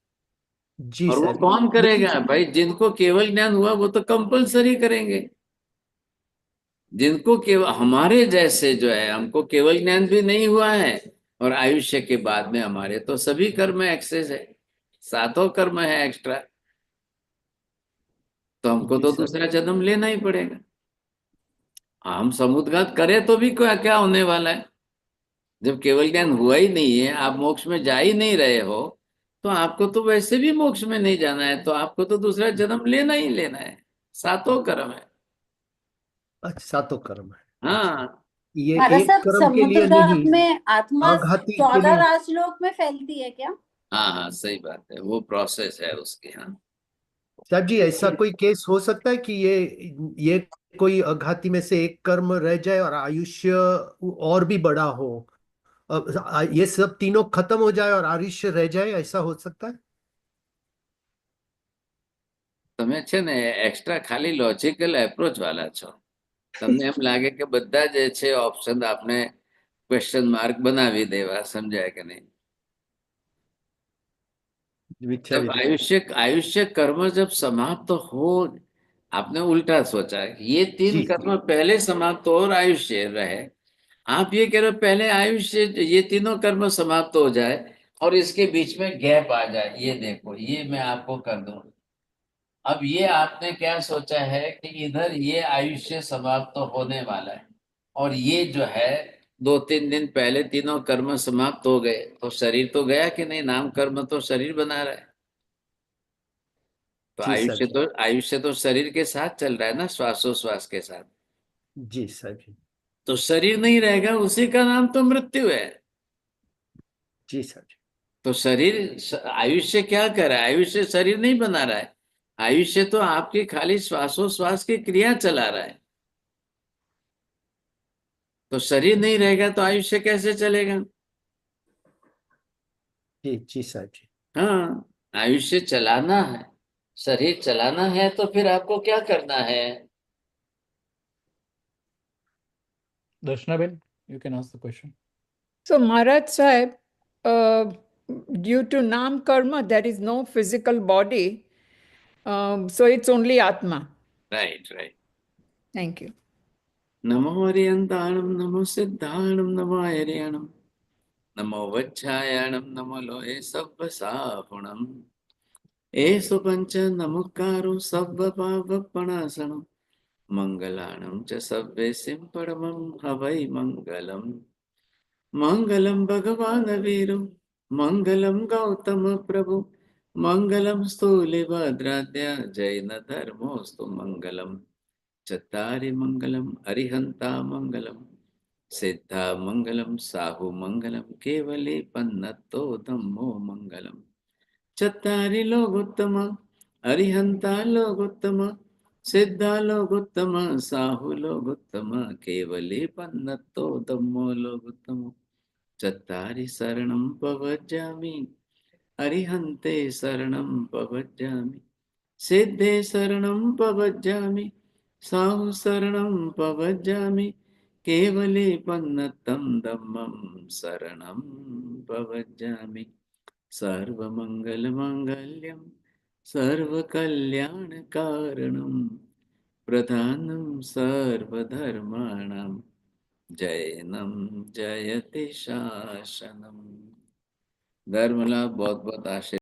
जी और वो साहब जी, कौन लेकिन करेगा भाई? जिनको केवल ज्ञान हुआ वो तो कंपलसरी करेंगे। जिनको केवल, हमारे जैसे जो है, हमको केवल ज्ञान भी नहीं हुआ है और आयुष्य के बाद में हमारे तो सभी कर्म एक्सेस है, सातों कर्म है एक्स्ट्रा, तो हमको जी तो साहब दूसरा जन्म लेना ही पड़ेगा। हम समुद्घात करें तो भी क्या क्या होने वाला है? जब केवल ज्ञान हुआ ही नहीं है, आप मोक्ष में जा ही नहीं रहे हो, तो आपको तो वैसे भी मोक्ष में नहीं जाना है, तो आपको तो दूसरा जन्म लेना ही लेना है। सातों कर्म है। अच्छा, सातों कर्म है। अच्छा, हाँ ये महाराज एक साहब, कर्म के लिए समुद्रघात नहीं, में आत्मा आघाती के 14 लिए। राजलोक में फैलती है क्या? हाँ हाँ, सही बात है, वो प्रोसेस है उसकी। हाँ, साहब जी, ऐसा कोई केस हो सकता है कि ये कोई आघाती में से एक कर्म रह जाए और आयुष्य और भी बड़ा हो, ये सब तीनों खत्म हो जाए और आयुष्य रह जाए, ऐसा हो सकता है? તમે છે ને એક્સ્ટ્રા ખાલી લોજિકલ એપ્રોચ વાળા છો. તમને એમ લાગે કે બધા જે છે ઓપ્શન આપણે ક્વેશ્ચન માર્ક બનાવી દેવા, સમજાય કે નહીં? मिथ्या जब विधि। आयुष्य कर्म जब समाप्त हो, आपने उल्टा सोचा है। ये तीन जी कर्म पहले समाप्त हो और आयुष्य रहे। आप ये कह रहे हो पहले आयुष्य, ये तीनों कर्म समाप्त हो जाए और इसके बीच में गैप आ जाए। ये देखो, ये मैं आपको कर दूं। अब ये आपने क्या सोचा है कि इधर ये आयुष्य समाप्त तो होने वाला है और ये जो है 2-3 दिन पहले तीनों कर्म समाप्त हो गए, तो शरीर तो गया कि नहीं? नाम कर्म तो शरीर बना रहा है। तो जी साहब जी। आयुष्य तो शरीर के साथ चल रहा है ना, श्वासोश्वास के साथ। जी साहब जी। तो शरीर नहीं रहेगा, उसी का नाम तो मृत्यु है। जी साहब जी। तो आयुष्य क्या कर रहा है? आयुष्य शरीर नहीं बना रहा है। आयुष्य तो आपकी खाली श्वासोश्वास की क्रिया चला रहा है। तो शरीर नहीं रहेगा तो आयुष्य कैसे चलेगा? जी जी साहब जी। हाँ, आयुष्य चलाना है, शरीर चलाना है, तो फिर आपको क्या करना है? Darshana, you can ask the question. So, Maharaj Sahib, due to Nam Karma, there is no physical body. So, it's only Atma. Right right. Thank you. नमो हरियंताणम, नमो सिद्धाणम, नमो हरियाणम, नमो वच्छायाणम, नमो लोहे सब्ब सापुणम, एषु पंच नमुकारो सब्ब पापपणासनम, मंगलाणं च सव्येसिं परमं हवै मंगलम्। मंगलम भगवान वीरो, मंगलम गौतम प्रभु, मंगलम स्थूलिभद्राद्य, जैन धर्मोस्तु मंगलम। चत्तारि मंगलम अरिहंता मंगलम, सिद्धा मंगलम साहु मंगलम, केवले पन्नतो धम्मो मंगलम। चत्तारि लोकोत्तम, अरिहंता लोकोत्तम, सिद्धा लोकोत्तम, साहु लोकोत्तम, केवले पन्नतो धम्मो लोकोत्तम। चत्तारि शरणं प्रव्रजामि, अरिहन्ते शरणं प्रव्रजामि, सिद्धे शरणं प्रव्रजामि, साहु शरणं प्रव्रजामि, केवले पन्नतं धम्मं शरणं प्रव्रजामि। सर्वमङ्गलमाङ्गल्यं सर्वकल्याणकारणं, प्रधानं सर्वधर्माणां, जैनम जयति शासनम। धर्मलाभ बहुत बहुत आशीर्वाद।